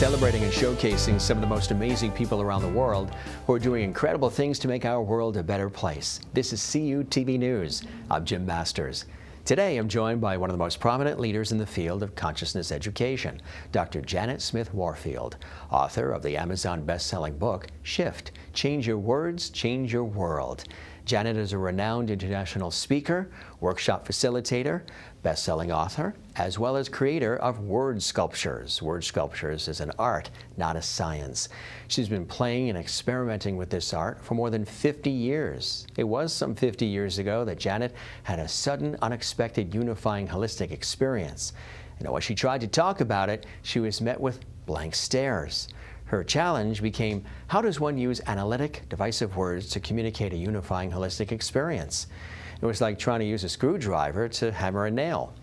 celebrating and showcasing some of the most amazing people around the world who are doing incredible things to make our world a better place. This is CUTV News. I'm Jim Masters. Today, I'm joined by one of the most prominent leaders in the field of consciousness education, Dr. Janet Smith Warfield, author of the Amazon best-selling book, Shift, Change Your Words, Change Your World. Janet is a renowned international speaker, workshop facilitator, best-selling author, as well as creator of word sculptures. Word sculptures is an art, not a science. She's been playing and experimenting with this art for more than 50 years. It was some 50 years ago that Janet had a sudden, unexpected, unifying, holistic experience. And when she tried to talk about it, she was met with blank stares. Her challenge became, how does one use analytic, divisive words to communicate a unifying, holistic experience? It was like trying to use a screwdriver to hammer a nail.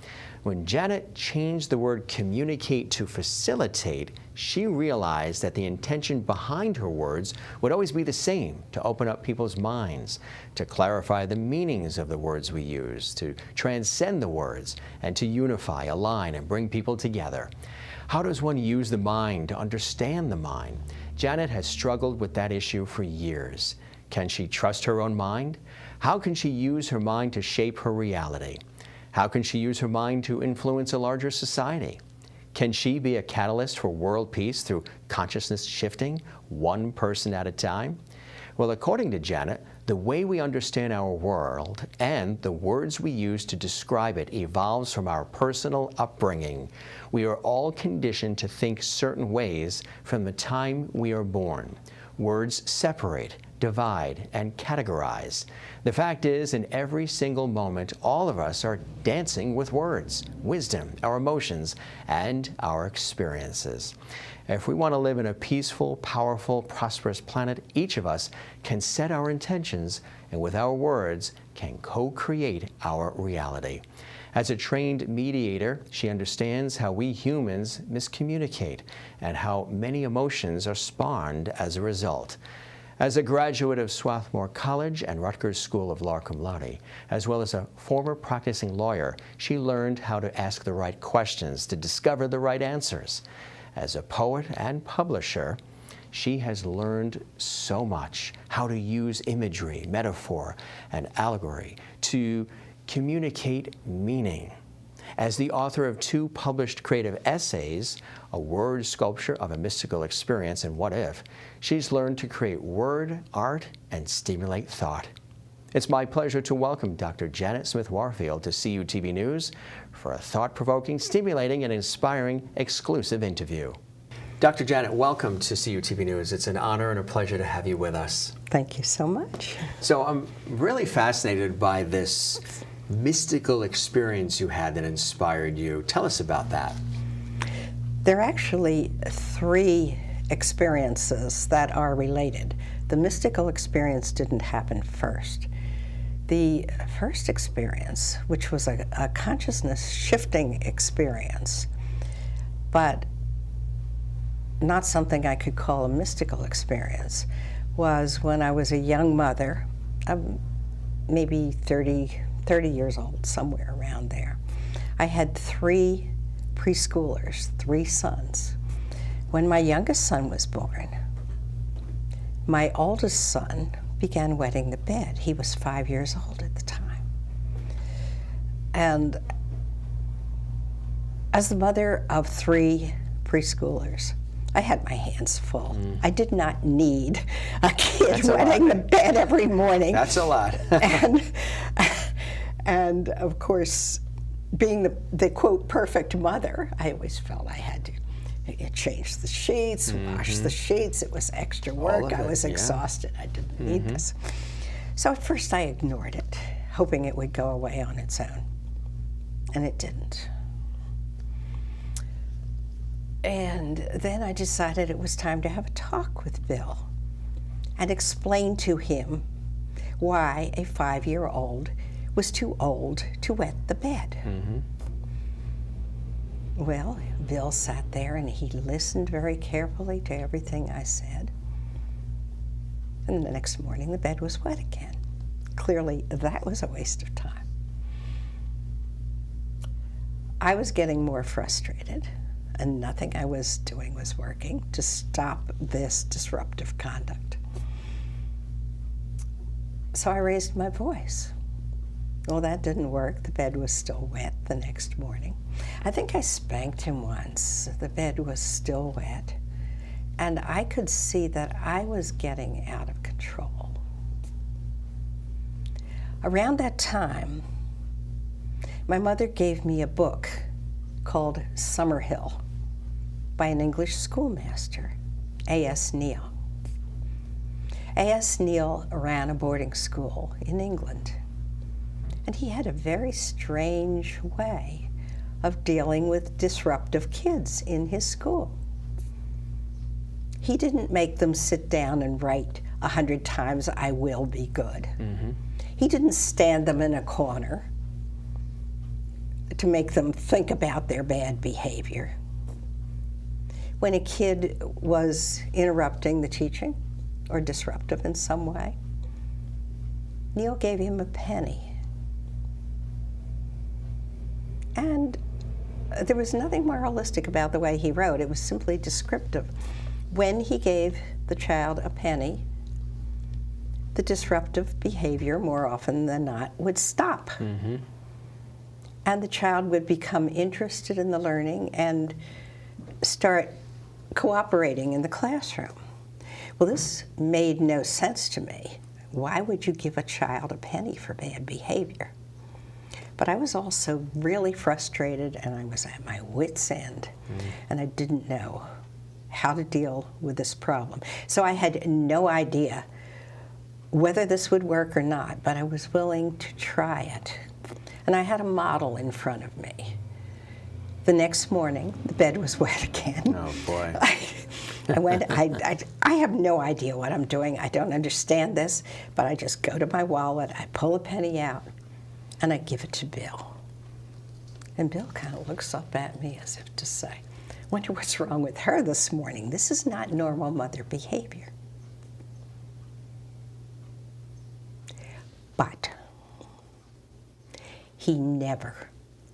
When Janet changed the word communicate to facilitate, she realized that the intention behind her words would always be the same: to open up people's minds, to clarify the meanings of the words we use, to transcend the words, and to unify, align, and bring people together. How does one use the mind to understand the mind? Janet has struggled with that issue for years. Can she trust her own mind? How can she use her mind to shape her reality? How can she use her mind to influence a larger society? Can she be a catalyst for world peace through consciousness shifting, one person at a time? Well, according to Janet, the way we understand our world and the words we use to describe it evolves from our personal upbringing. We are all conditioned to think certain ways from the time we are born. Words separate, divide, and categorize. The fact is, in every single moment, all of us are dancing with words, wisdom, our emotions, and our experiences. If we want to live in a peaceful, powerful, prosperous planet, each of us can set our intentions and with our words can co-create our reality. As a trained mediator, she understands how we humans miscommunicate and how many emotions are spawned as a result. As a graduate of Swarthmore College and Rutgers School of Law cum laude, as well as a former practicing lawyer, she learned how to ask the right questions to discover the right answers. As a poet and publisher, she has learned so much: how to use imagery, metaphor, and allegory to communicate meaning. As the author of 2 published creative essays, A Word Sculpture of a Mystical Experience and What If, she's learned to create word, art, and stimulate thought. It's my pleasure to welcome Dr. Janet Smith Warfield to CUTV News for a thought-provoking, stimulating, and inspiring exclusive interview. Dr. Janet, welcome to CUTV News. It's an honor and a pleasure to have you with us. Thank you so much. So I'm really fascinated by this mystical experience you had that inspired you. Tell us about that. There are actually 3 experiences that are related. The mystical experience didn't happen first. The first experience, which was a consciousness shifting experience, but not something I could call a mystical experience, was when I was a young mother, maybe 30 years old, somewhere around there. I had 3 preschoolers, 3 sons. When my youngest son was born, my oldest son began wetting the bed. He was 5 years old at the time. And as the mother of 3 preschoolers, I had my hands full. I did not need a kid wetting the bed every morning. That's a lot. And of course, being the quote perfect mother, I always felt I had to change the sheets, wash the sheets. It was extra work. I was exhausted. I didn't need this. So at first I ignored it, hoping it would go away on its own. And it didn't. And then I decided it was time to have a talk with Bill and explain to him why a 5-year-old was too old to wet the bed. Well, Bill sat there and he listened very carefully to everything I said. And the next morning the bed was wet again. Clearly that was a waste of time. I was getting more frustrated and nothing I was doing was working to stop this disruptive conduct. So I raised my voice. Well, that didn't work. The bed was still wet the next morning. I think I spanked him once. The bed was still wet. And I could see that I was getting out of control. Around that time, my mother gave me a book called Summerhill by an English schoolmaster, A.S. Neal. A.S. Neal ran a boarding school in England, and he had a very strange way of dealing with disruptive kids in his school. He didn't make them sit down and write 100 times, "I will be good." Mm-hmm. He didn't stand them in a corner to make them think about their bad behavior. When a kid was interrupting the teaching or disruptive in some way, Neil gave him a penny. And there was nothing moralistic about the way he wrote. It was simply descriptive. When he gave the child a penny, the disruptive behavior, more often than not, would stop. Mm-hmm. And the child would become interested in the learning and start cooperating in the classroom. Well, this made no sense to me. Why would you give a child a penny for bad behavior? But I was also really frustrated, and I was at my wit's end, and I didn't know how to deal with this problem. So I had no idea whether this would work or not, but I was willing to try it. And I had a model in front of me. The next morning, the bed was wet again. Oh, boy. I have no idea what I'm doing. I don't understand this, but I just go to my wallet, I pull a penny out, and I give it to Bill. And Bill kind of looks up at me as if to say, "Wonder what's wrong with her this morning. This is not normal mother behavior." But he never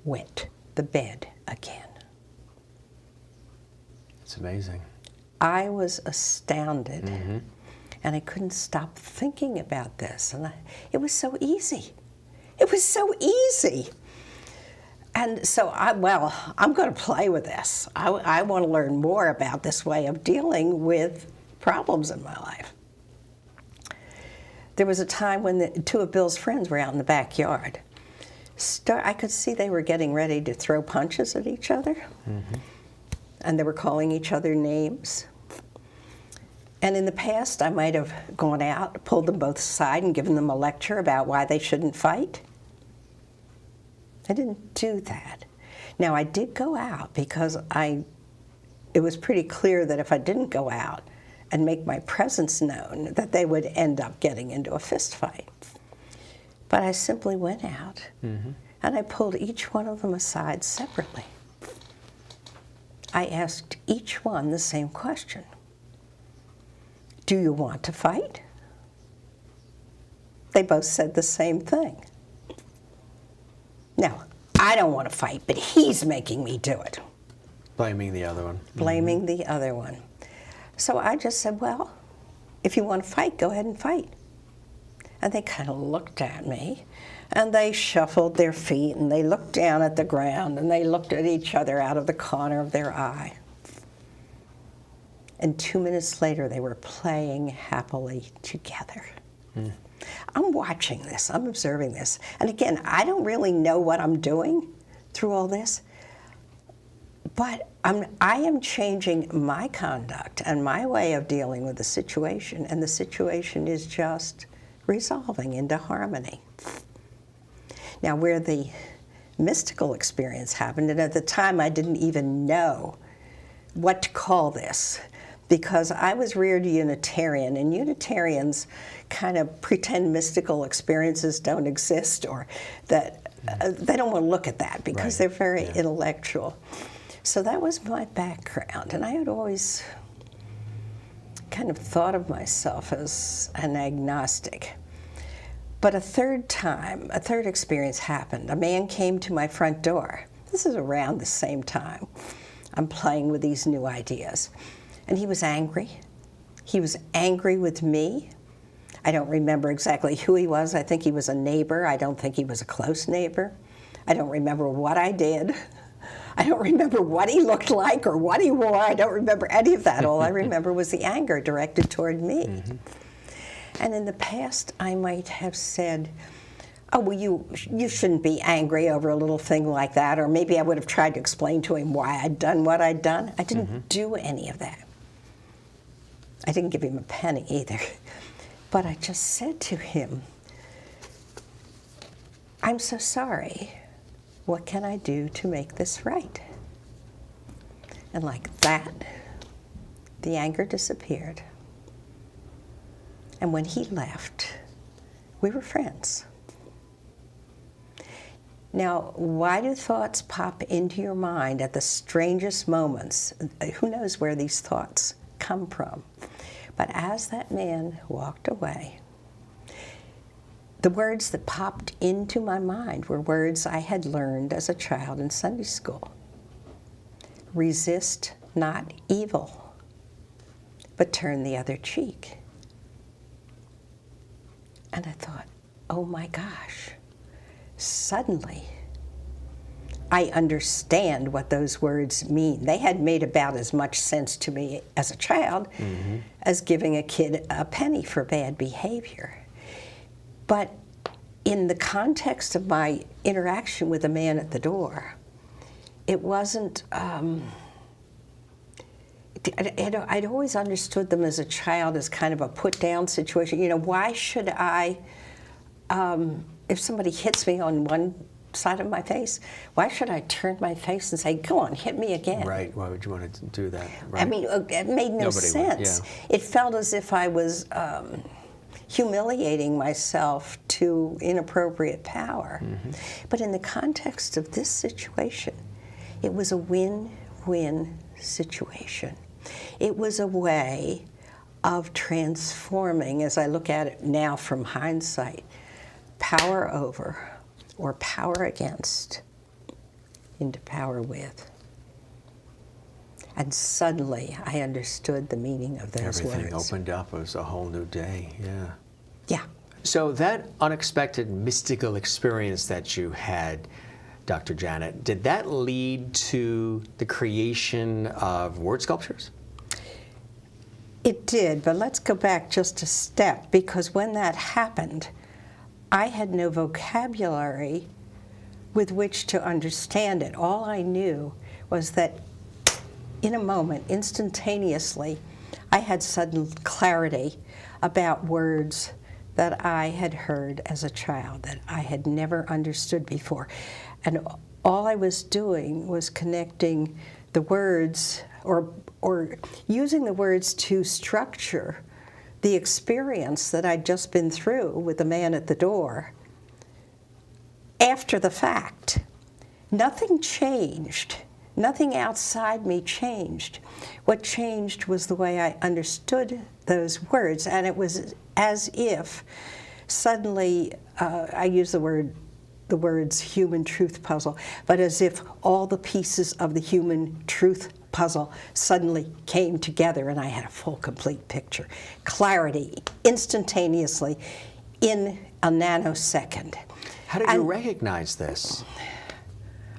wet the bed again. It's amazing. I was astounded, and I couldn't stop thinking about this. And it was so easy. It was so easy. And so, I'm going to play with this. I want to learn more about this way of dealing with problems in my life. There was a time when two of Bill's friends were out in the backyard. I could see they were getting ready to throw punches at each other. Mm-hmm. And they were calling each other names. And in the past, I might have gone out, pulled them both aside, and given them a lecture about why they shouldn't fight. I didn't do that. Now, I did go out because it was pretty clear that if I didn't go out and make my presence known, that they would end up getting into a fist fight. But I simply went out, and I pulled each one of them aside separately. I asked each one the same question. Do you want to fight? They both said the same thing. Now, I don't want to fight, but he's making me do it. Blaming the other one. Blaming the other one. So I just said, well, if you want to fight, go ahead and fight. And they kind of looked at me, and they shuffled their feet, and they looked down at the ground, and they looked at each other out of the corner of their eye. And 2 minutes later, they were playing happily together. I'm watching this, I'm observing this. And again, I don't really know what I'm doing through all this, but I am changing my conduct and my way of dealing with the situation, and the situation is just resolving into harmony. Now, where the mystical experience happened, and at the time I didn't even know what to call this, because I was reared Unitarian, and Unitarians kind of pretend mystical experiences don't exist, or that they don't want to look at that because they're very intellectual. So that was my background, and I had always kind of thought of myself as an agnostic. But a third experience happened. A man came to my front door. This is around the same time. I'm playing with these new ideas. And he was angry. He was angry with me. I don't remember exactly who he was. I think he was a neighbor. I don't think he was a close neighbor. I don't remember what I did. I don't remember what he looked like or what he wore. I don't remember any of that. All I remember was the anger directed toward me. Mm-hmm. And in the past, I might have said, oh, well, you shouldn't be angry over a little thing like that. Or maybe I would have tried to explain to him why I'd done what I'd done. I didn't do any of that. I didn't give him a penny either. But I just said to him, I'm so sorry. What can I do to make this right? And like that, the anger disappeared. And when he left, we were friends. Now, why do thoughts pop into your mind at the strangest moments? Who knows where these thoughts come from? But as that man walked away, the words that popped into my mind were words I had learned as a child in Sunday school. Resist not evil, but turn the other cheek. And I thought, oh my gosh, suddenly I understand what those words mean. They had made about as much sense to me as a child as giving a kid a penny for bad behavior. But in the context of my interaction with the man at the door, it wasn't, I'd always understood them as a child as kind of a put-down situation. You know, why should I, if somebody hits me on one side of my face, why should I turn my face and say, go on, hit me again? Right, why would you want to do that? Right. I mean, it made no sense. Yeah. It felt as if I was humiliating myself to inappropriate power. But in the context of this situation, it was a win-win situation. It was a way of transforming, as I look at it now from hindsight, power over or power against into power with. And suddenly I understood the meaning of those words. Everything opened up. It was a whole new day, yeah. Yeah. So that unexpected mystical experience that you had, Dr. Janet, did that lead to the creation of word sculptures? It did, but let's go back just a step, because when that happened, I had no vocabulary with which to understand it. All I knew was that in a moment, instantaneously, I had sudden clarity about words that I had heard as a child, that I had never understood before. And all I was doing was connecting the words or using the words to structure the experience that I'd just been through with the man at the door. After the fact, nothing changed. Nothing outside me changed. What changed was the way I understood those words, and it was as if suddenly, I use the words human truth puzzle, but as if all the pieces of the human truth puzzle suddenly came together and I had a full, complete picture. Clarity, instantaneously, in a nanosecond. How did you recognize this?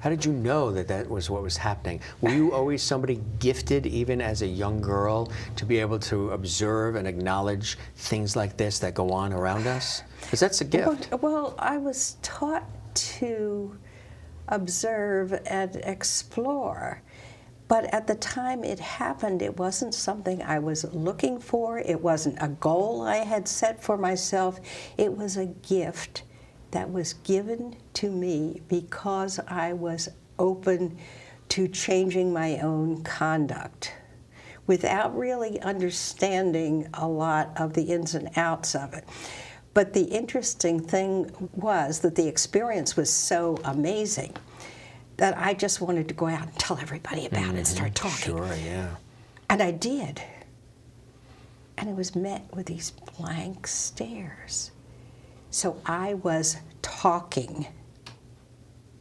How did you know that that was what was happening? Were you always somebody gifted, even as a young girl, to be able to observe and acknowledge things like this that go on around us? Because that's a gift. Well, I was taught to observe and explore. But at the time it happened, it wasn't something I was looking for. It wasn't a goal I had set for myself. It was a gift that was given to me because I was open to changing my own conduct without really understanding a lot of the ins and outs of it. But the interesting thing was that the experience was so amazing that I just wanted to go out and tell everybody about it and start talking. Sure, yeah. And I did. And it was met with these blank stares. So I was talking,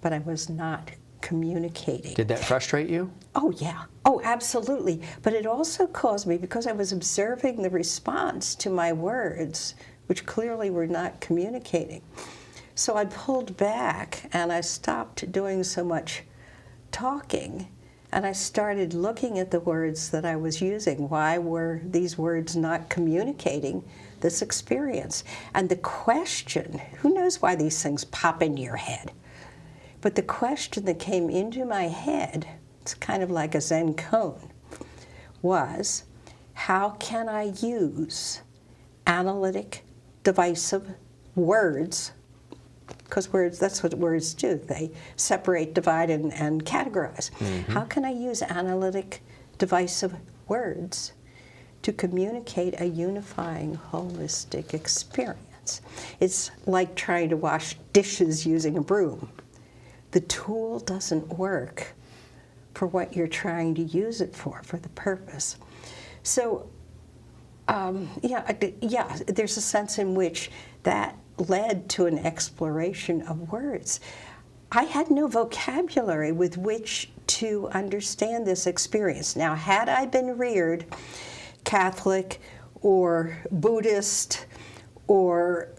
but I was not communicating. Did that frustrate you? Oh, yeah. Oh, absolutely. But it also caused me, because I was observing the response to my words, which clearly were not communicating. So I pulled back and I stopped doing so much talking, and I started looking at the words that I was using. Why were these words not communicating this experience? And the question, who knows why these things pop into your head? But the question that came into my head, it's kind of like a Zen koan, was, how can I use analytic, divisive words? Because words, that's what words do. They separate, divide, and categorize. Mm-hmm. How can I use analytic, divisive words to communicate a unifying, holistic experience? It's like trying to wash dishes using a broom. The tool doesn't work for what you're trying to use it for the purpose. So, there's a sense in which that led to an exploration of words. I had no vocabulary with which to understand this experience. Now, had I been reared Catholic or Buddhist or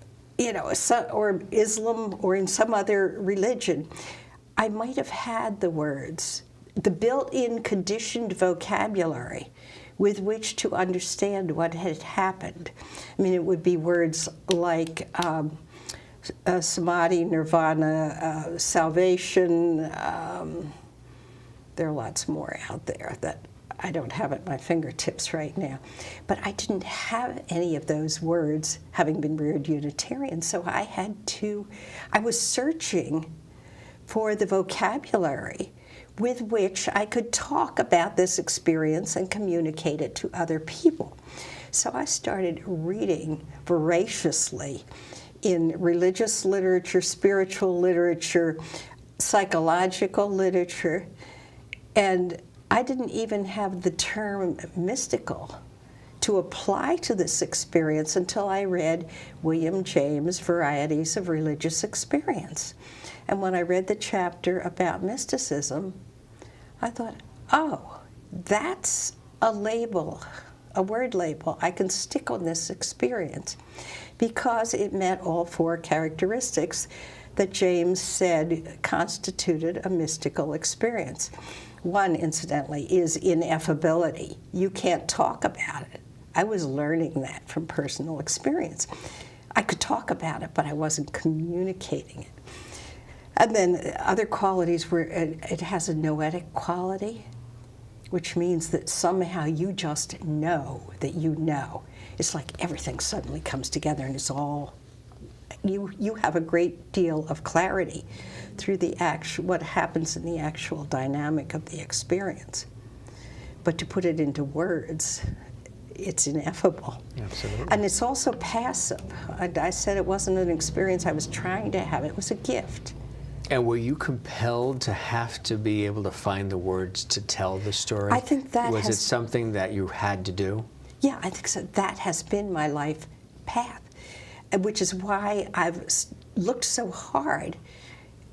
or Islam or in some other religion, I might have had the words, the built-in conditioned vocabulary with which to understand what had happened. I mean, it would be words like samadhi, nirvana, salvation. There are lots more out there that I don't have at my fingertips right now. But I didn't have any of those words, having been reared Unitarian, so I was searching for the vocabulary with which I could talk about this experience and communicate it to other people. So I started reading voraciously in religious literature, spiritual literature, psychological literature, and I didn't even have the term mystical to apply to this experience until I read William James' Varieties of Religious Experience. And when I read the chapter about mysticism, I thought, oh, that's a label, a word label I can stick on this experience, because it met all four characteristics that James said constituted a mystical experience. One, incidentally, is ineffability. You can't talk about it. I was learning that from personal experience. I could talk about it, but I wasn't communicating it. And then other qualities were, it has a noetic quality, which means that somehow you just know that you know. It's like everything suddenly comes together and it's all, you have a great deal of clarity through what happens in the actual dynamic of the experience. But to put it into words, it's ineffable. Absolutely. And it's also passive. I said it wasn't an experience I was trying to have, it was a gift. And were you compelled to have to be able to find the words to tell the story? I think that was it something that you had to do? Yeah, I think so. That has been my life path, which is why I've looked so hard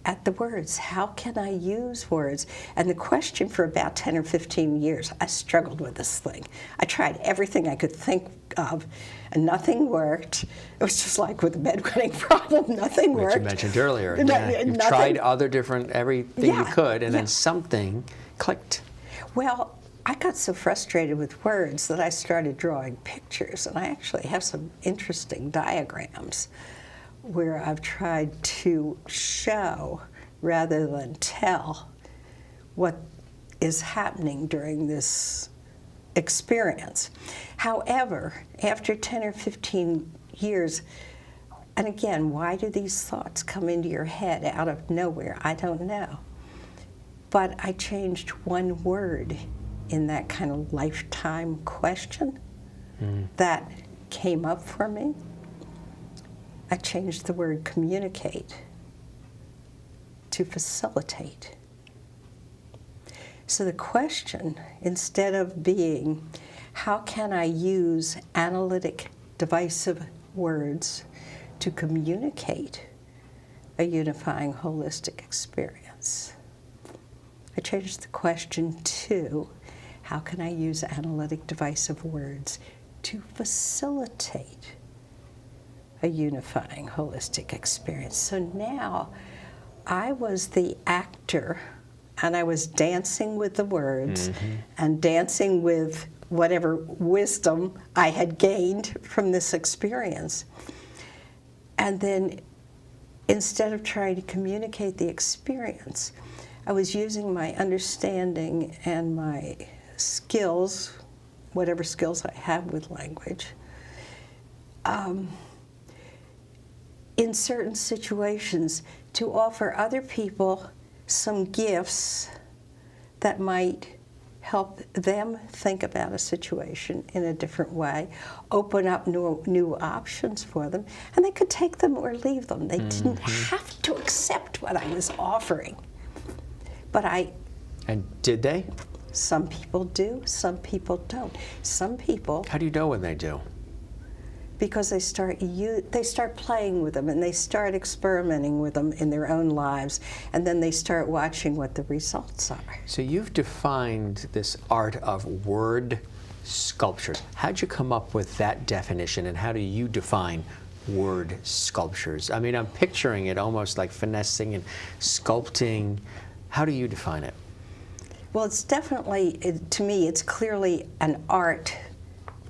at the words. How can I use words? And the question for about 10 or 15 years, I struggled with this thing. I tried everything I could think of, and nothing worked. It was just like with the bedwetting problem, nothing worked. Which you mentioned earlier. You tried everything you could, and then something clicked. Well, I got so frustrated with words that I started drawing pictures, and I actually have some interesting diagrams where I've tried to show rather than tell what is happening during this experience. However, after 10 or 15 years, and again, why do these thoughts come into your head out of nowhere? I don't know. But I changed one word in that kind of lifetime question that came up for me. I changed the word communicate to facilitate. So the question, instead of being, how can I use analytic, divisive words to communicate a unifying, holistic experience? I changed the question to, how can I use analytic divisive words to facilitate a unifying holistic experience? So now I was the actor, and I was dancing with the words and dancing with whatever wisdom I had gained from this experience. And then instead of trying to communicate the experience, I was using my understanding and my skills, whatever skills I have with language, in certain situations to offer other people some gifts that might help them think about a situation in a different way, open up new options for them, and they could take them or leave them. They didn't have to accept what I was offering. But And did they? Some people do, some people don't. Some people, How do you know when they do? because they start playing with them and they start experimenting with them in their own lives, and then they start watching what the results are. So you've defined this art of word sculptures. How'd you come up with that definition, and how do you define word sculptures? I mean, I'm picturing it almost like finessing and sculpting. How do you define it? Well, it's definitely, to me, it's clearly an art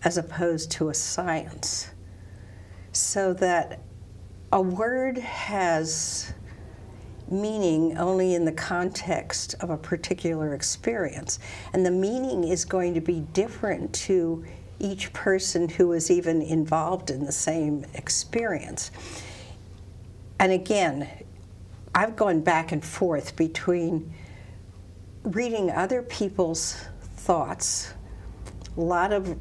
as opposed to a science. So that a word has meaning only in the context of a particular experience. And the meaning is going to be different to each person who is even involved in the same experience. And again, I've gone back and forth between reading other people's thoughts, a lot of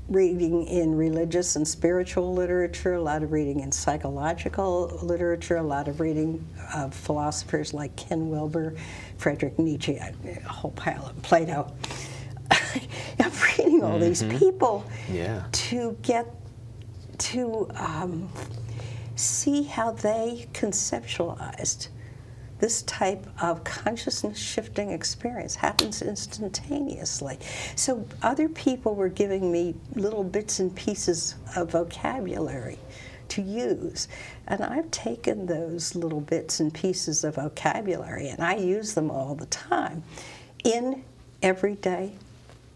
reading in religious and spiritual literature, a lot of reading in psychological literature, a lot of reading of philosophers like Ken Wilber, Friedrich Nietzsche, a whole pile of Plato. I'm reading all these people to get to see how they conceptualized this type of consciousness shifting experience. Happens instantaneously. So other people were giving me little bits and pieces of vocabulary to use. And I've taken those little bits and pieces of vocabulary and I use them all the time in everyday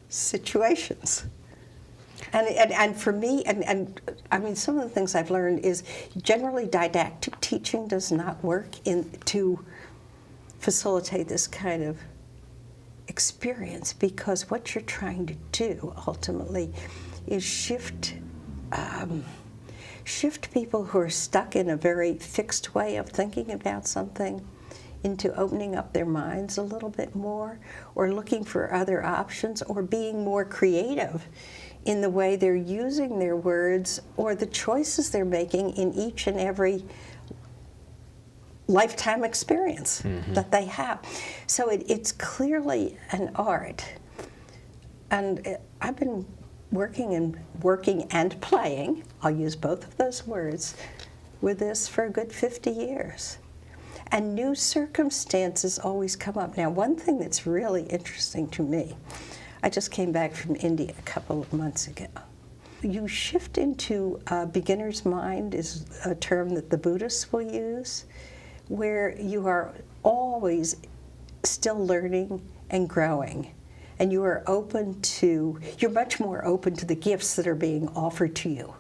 situations. And for me, and I mean, some of the things I've learned is generally didactic teaching does not work to facilitate this kind of experience, because what you're trying to do ultimately is shift people who are stuck in a very fixed way of thinking about something into opening up their minds a little bit more, or looking for other options, or being more creative in the way they're using their words or the choices they're making in each and every lifetime experience that they have. So it's clearly an art. And I've been working and playing, I'll use both of those words, with this for a good 50 years. And new circumstances always come up. Now, one thing that's really interesting to me, I just came back from India a couple of months ago. You shift into a beginner's mind is a term that the Buddhists will use, where you are always still learning and growing. And you are you're much more open to the gifts that are being offered to you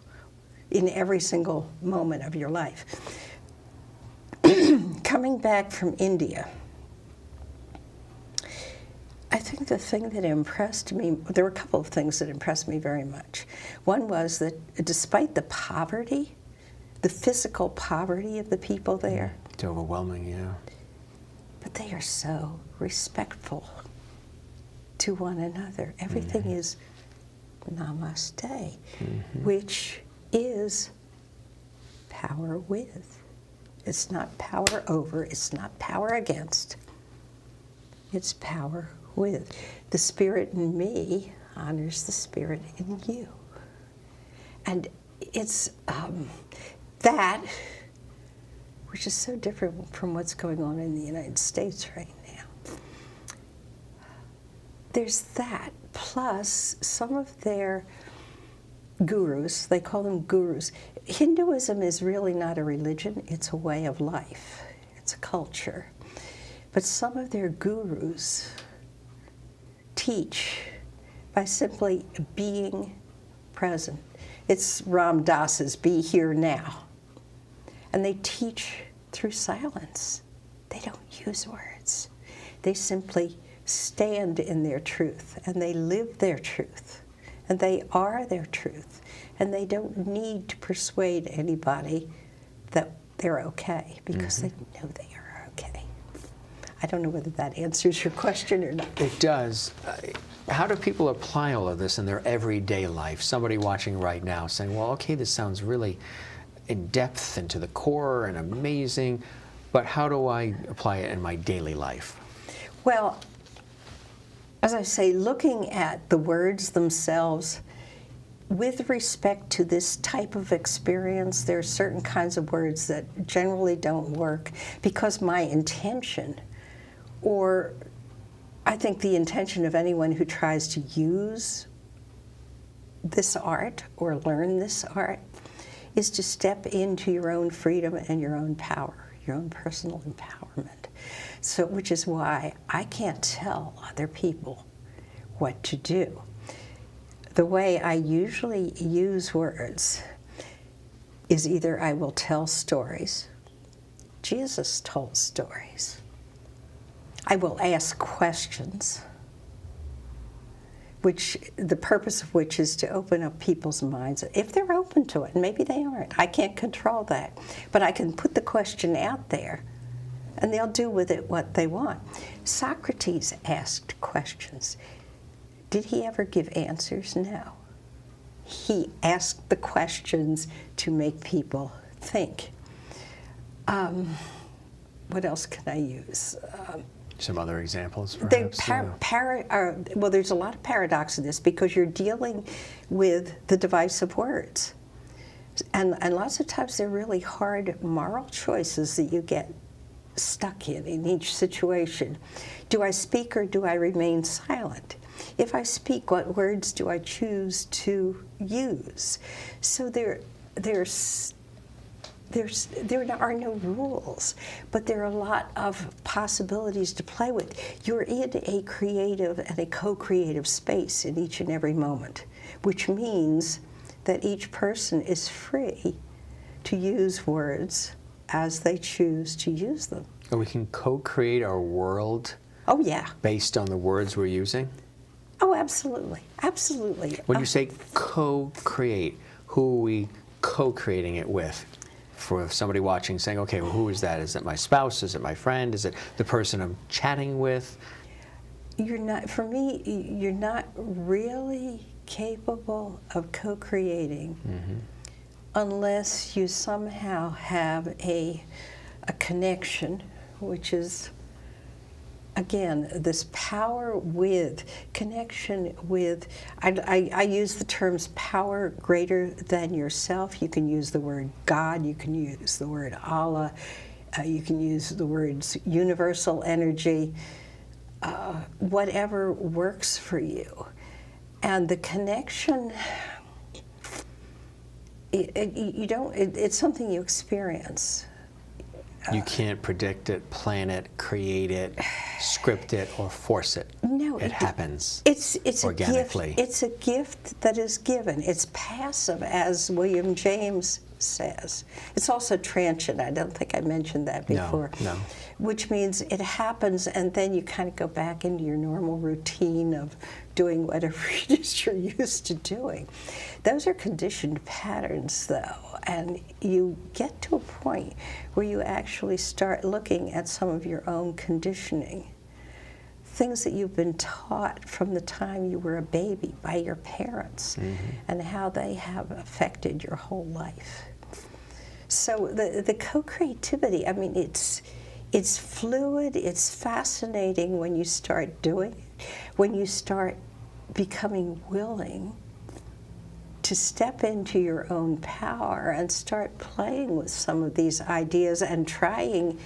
in every single moment of your life. Coming back from India, I think the thing that impressed me, there were a couple of things that impressed me very much. One was that despite the poverty, the physical poverty of the people there, it's overwhelming, yeah. but they are so respectful to one another. Everything is namaste, which is power with. It's not power over, it's not power against, it's power with. The spirit in me honors the spirit in you. And it's that which is so different from what's going on in the United States right now. There's that, plus some of their gurus, they call them gurus. Hinduism is really not a religion, it's a way of life, it's a culture. But some of their gurus teach by simply being present. It's Ram Dass's Be Here Now. And they teach through silence. They don't use words. They simply stand in their truth, and they live their truth, and they are their truth, and they don't need to persuade anybody that they're okay, because they know they are okay. I don't know whether that answers your question or not. It does. How do people apply all of this in their everyday life? Somebody watching right now saying, well, okay, this sounds really in depth and to the core and amazing, but how do I apply it in my daily life? Well, as I say, looking at the words themselves, with respect to this type of experience, there are certain kinds of words that generally don't work because my intention, or I think the intention of anyone who tries to use this art or learn this art, is to step into your own freedom and your own power, your own personal empowerment. So, which is why I can't tell other people what to do. The way I usually use words is either I will tell stories. Jesus told stories. I will ask questions, which the purpose of which is to open up people's minds, if they're open to it, and maybe they aren't. I can't control that. But I can put the question out there, and they'll do with it what they want. Socrates asked questions. Did he ever give answers? No. He asked the questions to make people think. What else can I use? Some other examples, perhaps? Well, there's a lot of paradox in this because you're dealing with the divisive words. And lots of times they're really hard moral choices that you get stuck in each situation. Do I speak or do I remain silent? If I speak, what words do I choose to use? So there are no rules, but there are a lot of possibilities to play with. You're in a creative and a co-creative space in each and every moment, which means that each person is free to use words as they choose to use them. And we can co-create our world Oh, yeah. based on the words we're using? Oh, absolutely. Absolutely. When you say co-create, who are we co-creating it with? For somebody watching saying, okay, well, who is that? Is it my spouse? Is it my friend? Is it the person I'm chatting with? For me, you're not really capable of co-creating unless you somehow have a connection, which is, again, this power with, connection with, I use the terms power greater than yourself. You can use the word God, you can use the word Allah, you can use the words universal energy, whatever works for you. And the connection, it's something you experience. You can't predict it, plan it, create it, script it, or force it. No, it happens it's organically. A gift. It's a gift that is given. It's passive, as William James says. It's also transient. I don't think I mentioned that before. No. Which means it happens, and then you kind of go back into your normal routine of doing whatever it is you're used to doing. Those are conditioned patterns, though, and you get to a point where you actually start looking at some of your own conditioning, things that you've been taught from the time you were a baby by your parents, and how they have affected your whole life. So the co-creativity, I mean, it's fluid, it's fascinating when you start doing it, when you start becoming willing to step into your own power and start playing with some of these ideas and trying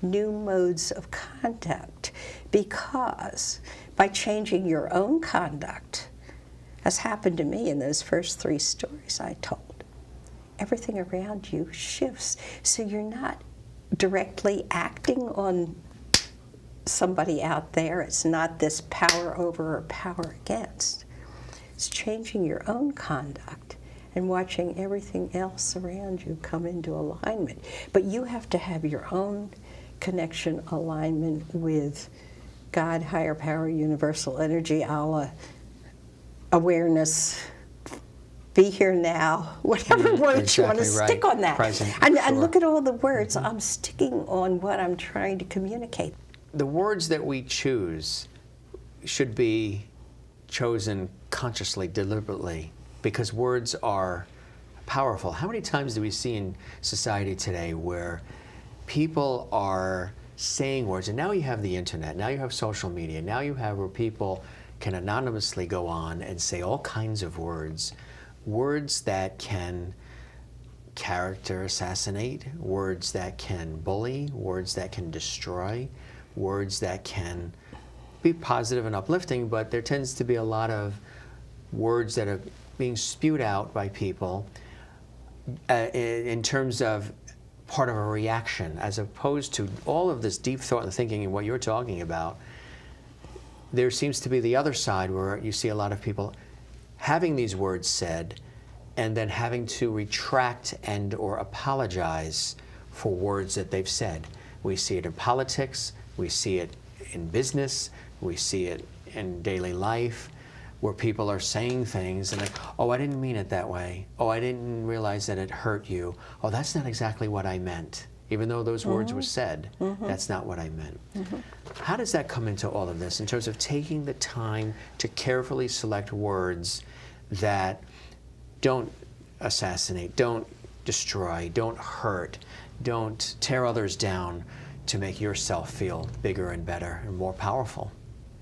new modes of conduct, because by changing your own conduct, as happened to me in those first 3 stories I told, everything around you shifts. So you're not directly acting on somebody out there. It's not this power over or power against. It's changing your own conduct and watching everything else around you come into alignment. But you have to have your own connection, alignment with God, higher power, universal energy, Allah, awareness, be here now, whatever words you want to stick on that. Present, and look at all the words. I'm sticking on what I'm trying to communicate. The words that we choose should be chosen consciously, deliberately, because words are powerful. How many times do we see in society today where people are saying words, and now you have the internet, now you have social media, now you have where people can anonymously go on and say all kinds of words, words that can character assassinate, words that can bully, words that can destroy, words that can be positive and uplifting, but there tends to be a lot of words that are being spewed out by people in terms of part of a reaction, as opposed to all of this deep thought and thinking and what you're talking about. There seems to be the other side where you see a lot of people having these words said and then having to retract and or apologize for words that they've said. We see it in politics, we see it in business, we see it in daily life, where people are saying things and like, oh, I didn't mean it that way. Oh, I didn't realize that it hurt you. Oh, that's not exactly what I meant. Even though those words were said, that's not what I meant. How does that come into all of this in terms of taking the time to carefully select words that don't assassinate, don't destroy, don't hurt, don't tear others down, to make yourself feel bigger and better and more powerful?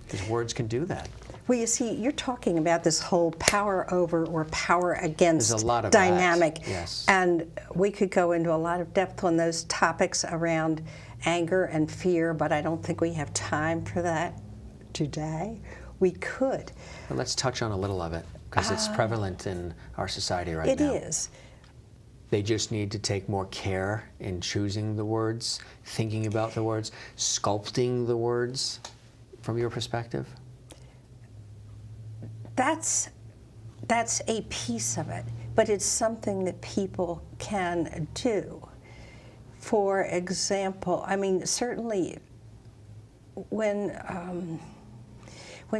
Because words can do that. Well, you see, you're talking about this whole power over or power against There's a lot of dynamic. that. Yes. And we could go into a lot of depth on those topics around anger and fear, but I don't think we have time for that today. We could. Well, let's touch on a little of it, because it's prevalent in our society right now. It is. They just need to take more care in choosing the words, thinking about the words, sculpting the words, from your perspective? That's a piece of it, but it's something that people can do. For example, I mean, certainly when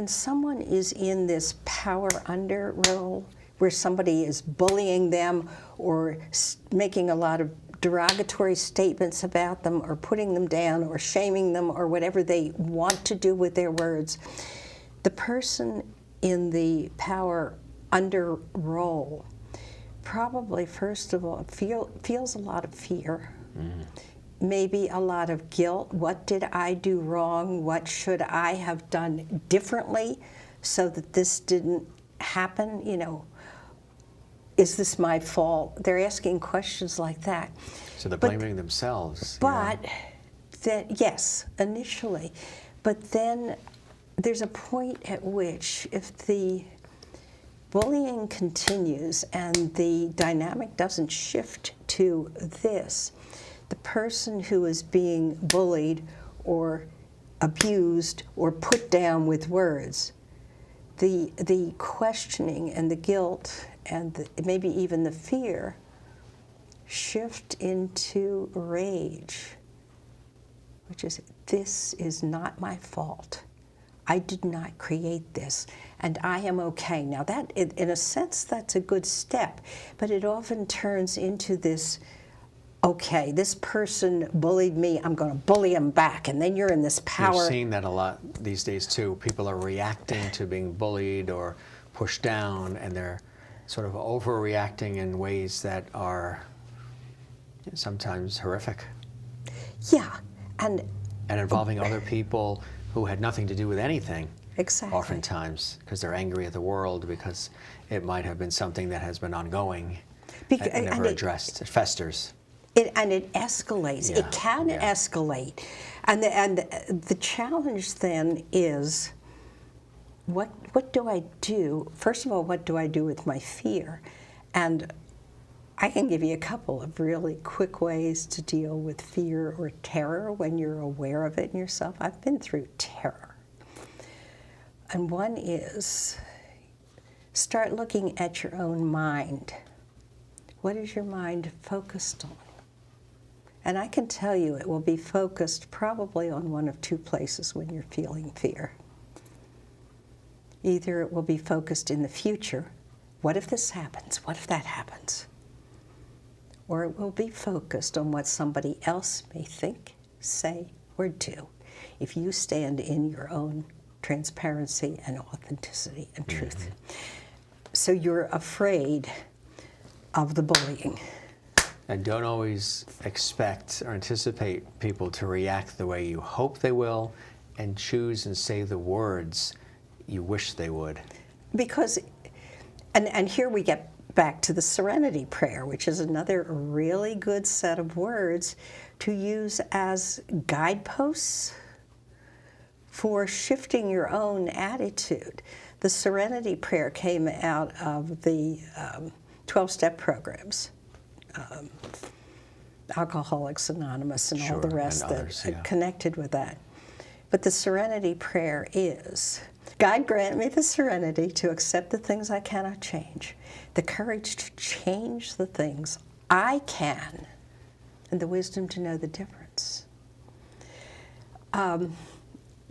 someone is in this power under role, where somebody is bullying them or making a lot of derogatory statements about them or putting them down or shaming them or whatever they want to do with their words, the person in the power under role probably, first of all, feels a lot of fear, maybe a lot of guilt. What did I do wrong? What should I have done differently so that this didn't happen? You know, is this my fault? They're asking questions like that. So they're blaming themselves. But then, yes, initially. But then there's a point at which, if the bullying continues and the dynamic doesn't shift to this, the person who is being bullied or abused or put down with words, the questioning and the guilt and maybe even the fear shift into rage, which is, this is not my fault. I did not create this, and I am okay. Now that, in a sense, that's a good step, but it often turns into this, okay, this person bullied me, I'm going to bully him back, and then you're in this power. You're seeing that a lot these days too. People are reacting to being bullied or pushed down, and they're sort of overreacting in ways that are sometimes horrific. Yeah, and involving other people who had nothing to do with anything. Exactly. Oftentimes, because they're angry at the world, because it might have been something that has been ongoing and never addressed. It festers. It escalates. Yeah, It can yeah. escalate. And the challenge then is, what do I do? First of all, what do I do with my fear? And I can give you a couple of really quick ways to deal with fear or terror when you're aware of it in yourself. I've been through terror. And one is, start looking at your own mind. What is your mind focused on? And I can tell you it will be focused probably on one of two places when you're feeling fear. Either it will be focused in the future. What if this happens? What if that happens? Or it will be focused on what somebody else may think, say, or do if you stand in your own transparency and authenticity and truth. So you're afraid of the bullying. And don't always expect or anticipate people to react the way you hope they will, and choose and say the words you wish they would. Because, and here we get back to the serenity prayer, which is another really good set of words to use as guideposts for shifting your own attitude. The serenity prayer came out of the 12-step programs, Alcoholics Anonymous and all the rest and others, that connected with that. But the serenity prayer is, God grant me the serenity to accept the things I cannot change, the courage to change the things I can, and the wisdom to know the difference.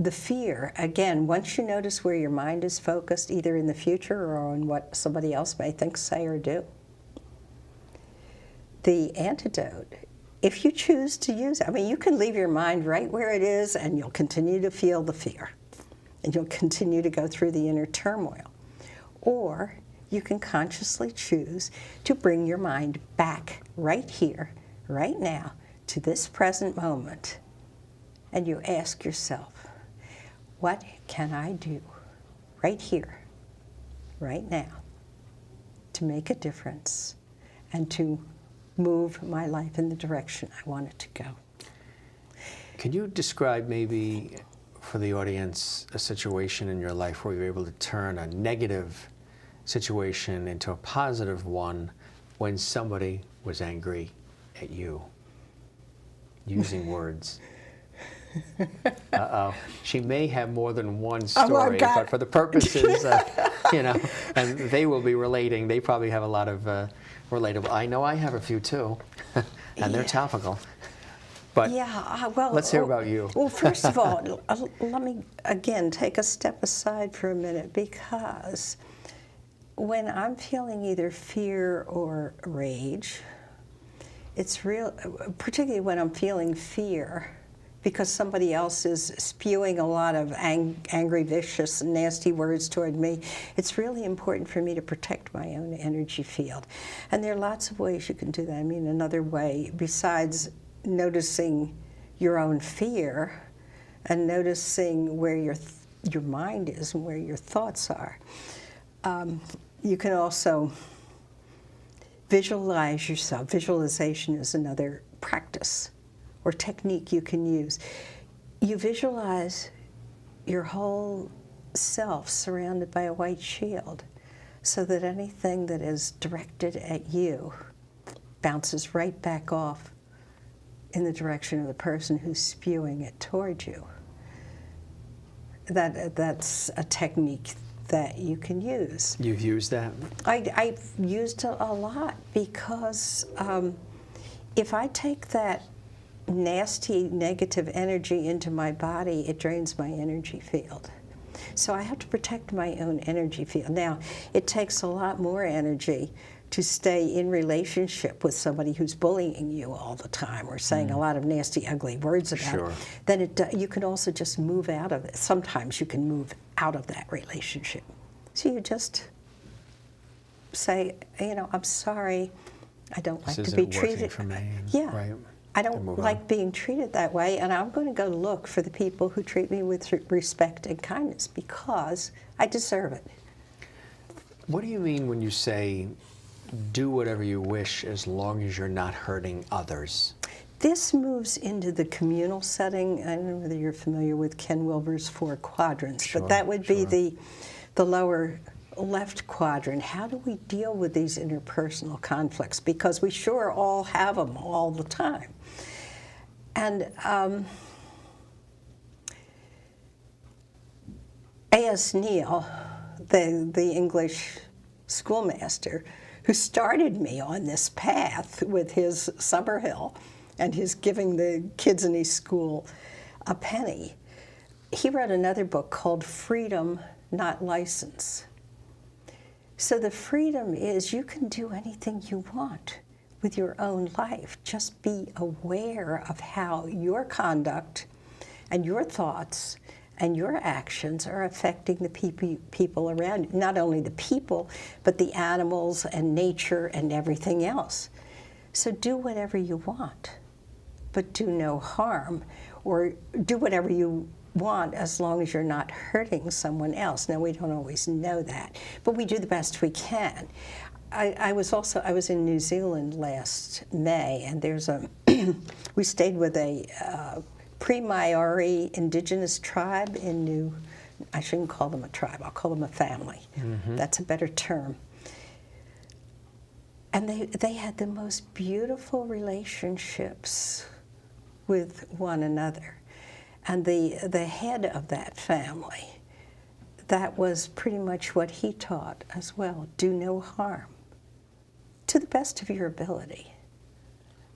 The fear, again, once you notice where your mind is focused, either in the future or on what somebody else may think, say, or do. The antidote, if you choose to use it, I mean, you can leave your mind right where it is and you'll continue to feel the fear. And you'll continue to go through the inner turmoil. Or you can consciously choose to bring your mind back right here, right now, to this present moment. And you ask yourself, what can I do right here, right now, to make a difference and to move my life in the direction I want it to go? Can you describe maybe for the audience a situation in your life where you're able to turn a negative situation into a positive one when somebody was angry at you? Using words. Uh-oh. She may have more than one story, but for the purposes, and they will be relating. They probably have a lot of relatable. I know I have a few too, and they're topical. But well, let's hear about you. Well, first of all, let me again take a step aside for a minute, because when I'm feeling either fear or rage, it's real, particularly when I'm feeling fear because somebody else is spewing a lot of angry, vicious, nasty words toward me, it's really important for me to protect my own energy field. And there are lots of ways you can do that. I mean, another way, besides noticing your own fear and noticing where your mind is and where your thoughts are, you can also visualize yourself. Visualization is another practice or technique you can use. You visualize your whole self surrounded by a white shield so that anything that is directed at you bounces right back off in the direction of the person who's spewing it toward you. That's a technique that you can use. You've used that? I've used it a lot because if I take that nasty, negative energy into my body, it drains my energy field. So I have to protect my own energy field. Now, it takes a lot more energy to stay in relationship with somebody who's bullying you all the time or saying a lot of nasty, ugly words about it. Then you can also just move out of it. Sometimes you can move out of that relationship. So you just say, I'm sorry, I don't like to be treated. For me. Yeah. Right. I don't like being treated that way, and I'm going to go look for the people who treat me with respect and kindness because I deserve it. What do you mean when you say do whatever you wish as long as you're not hurting others. This moves into the communal setting. I don't know whether you're familiar with Ken Wilber's 4 quadrants, Sure, but that would be sure. the lower left quadrant. How do we deal with these interpersonal conflicts? Because we sure all have them all the time. And A.S. Neal, the English schoolmaster, who started me on this path with his Summerhill and his giving the kids in his school a penny, he wrote another book called Freedom, Not License. So the freedom is you can do anything you want with your own life. Just be aware of how your conduct and your thoughts and your actions are affecting the people around you. Not only the people, but the animals and nature and everything else. So do whatever you want, but do no harm, or do whatever you want as long as you're not hurting someone else. Now, we don't always know that, but we do the best we can. I was in New Zealand last May, and we stayed with a pre-Maori indigenous tribe in I shouldn't call them a tribe, I'll call them a family. Mm-hmm. That's a better term. And they had the most beautiful relationships with one another. And the head of that family, that was pretty much what he taught as well. Do no harm, to the best of your ability.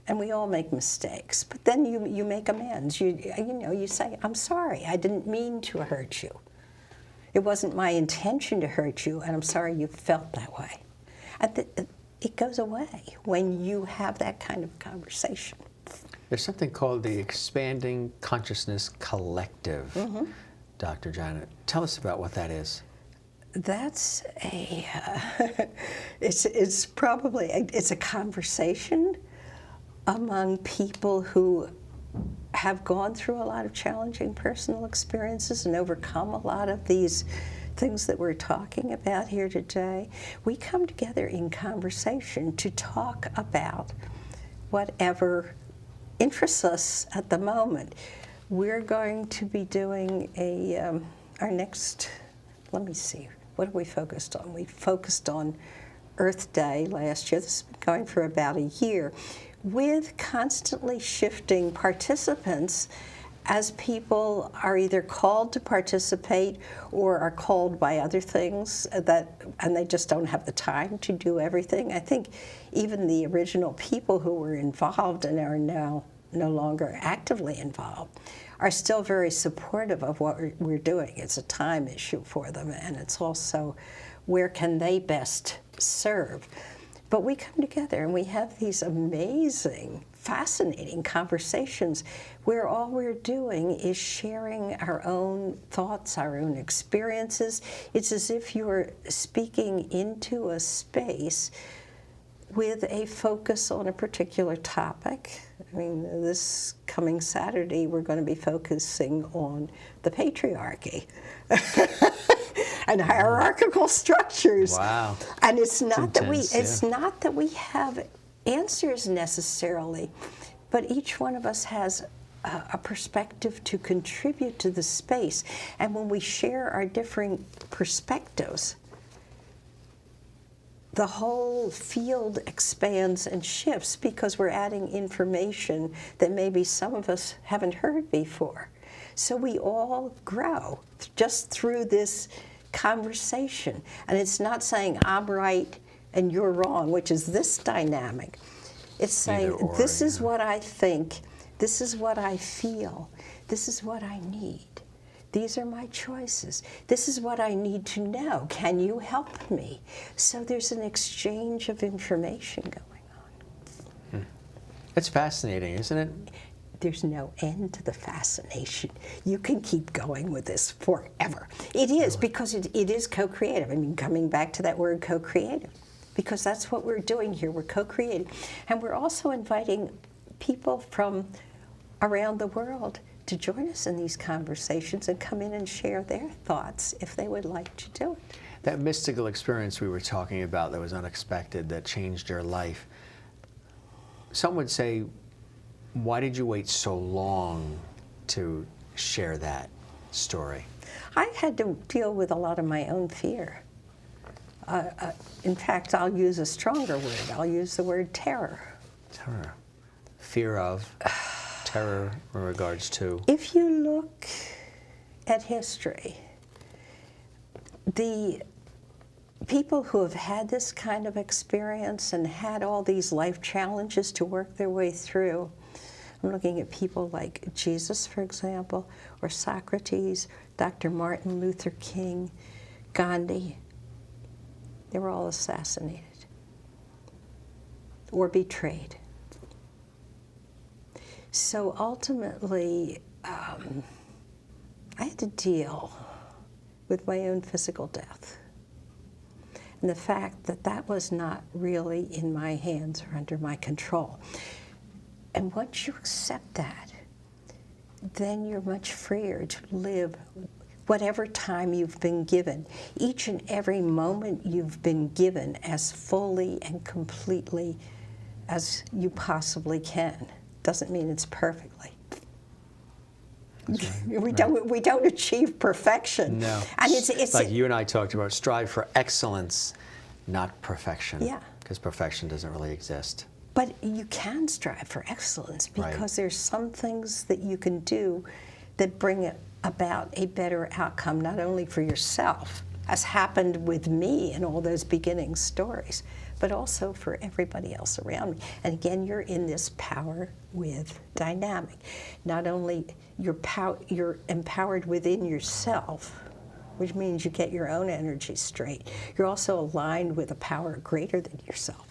And we all make mistakes, but then you make amends. You say, I'm sorry, I didn't mean to hurt you. It wasn't my intention to hurt you, and I'm sorry you felt that way. And it goes away when you have that kind of conversation. There's something called the Expanding Consciousness Collective. Mm-hmm. Dr. Janet, tell us about what that is. That's it's a conversation among people who have gone through a lot of challenging personal experiences and overcome a lot of these things that we're talking about here today. We come together in conversation to talk about whatever interests us at the moment. We're going to be doing our next, let me see, what have we focused on? We focused on Earth Day last year. This has been going for about a year, with constantly shifting participants as people are either called to participate or are called by other things and they just don't have the time to do everything. I think even the original people who were involved and are now no longer actively involved are still very supportive of what we're doing. It's a time issue for them, and it's also where can they best serve. But we come together and we have these amazing, fascinating conversations where all we're doing is sharing our own thoughts, our own experiences. It's as if you're speaking into a space with a focus on a particular topic. I mean, this coming Saturday, we're going to be focusing on the patriarchy and hierarchical structures. Wow. And it's not intense, not that we have answers necessarily, but each one of us has a perspective to contribute to the space. And when we share our differing perspectives, the whole field expands and shifts because we're adding information that maybe some of us haven't heard before. So we all grow just through this conversation. And it's not saying I'm right and you're wrong, which is this dynamic. It's saying this is what I think, this is what I feel, this is what I need. These are my choices. This is what I need to know. Can you help me? So there's an exchange of information going on. It's fascinating, isn't it? There's no end to the fascination. You can keep going with this forever. It is, because it is co-creative. I mean, coming back to that word co-creative, because that's what we're doing here. We're co-creating. And we're also inviting people from around the world to join us in these conversations and come in and share their thoughts if they would like to do it. That mystical experience we were talking about that was unexpected, that changed your life. Some would say, why did you wait so long to share that story? I had to deal with a lot of my own fear. In fact, I'll use a stronger word. I'll use the word terror. Terror. Fear of, terror in regards to? If you look at history, the people who have had this kind of experience and had all these life challenges to work their way through, I'm looking at people like Jesus, for example, or Socrates, Dr. Martin Luther King, Gandhi. They were all assassinated or betrayed. So ultimately, I had to deal with my own physical death. And the fact that that was not really in my hands or under my control. And once you accept that, then you're much freer to live whatever time you've been given, each and every moment you've been given as fully and completely as you possibly can. Doesn't mean it's perfectly. Right. We don't achieve perfection. No. And it's like you and I talked about, strive for excellence, not perfection. Yeah. Because perfection doesn't really exist. But you can strive for excellence because there's some things that you can do that bring about a better outcome, not only for yourself, as happened with me in all those beginning stories, but also for everybody else around me. And again, you're in this power with dynamic. Not only you're empowered within yourself, which means you get your own energy straight. You're also aligned with a power greater than yourself.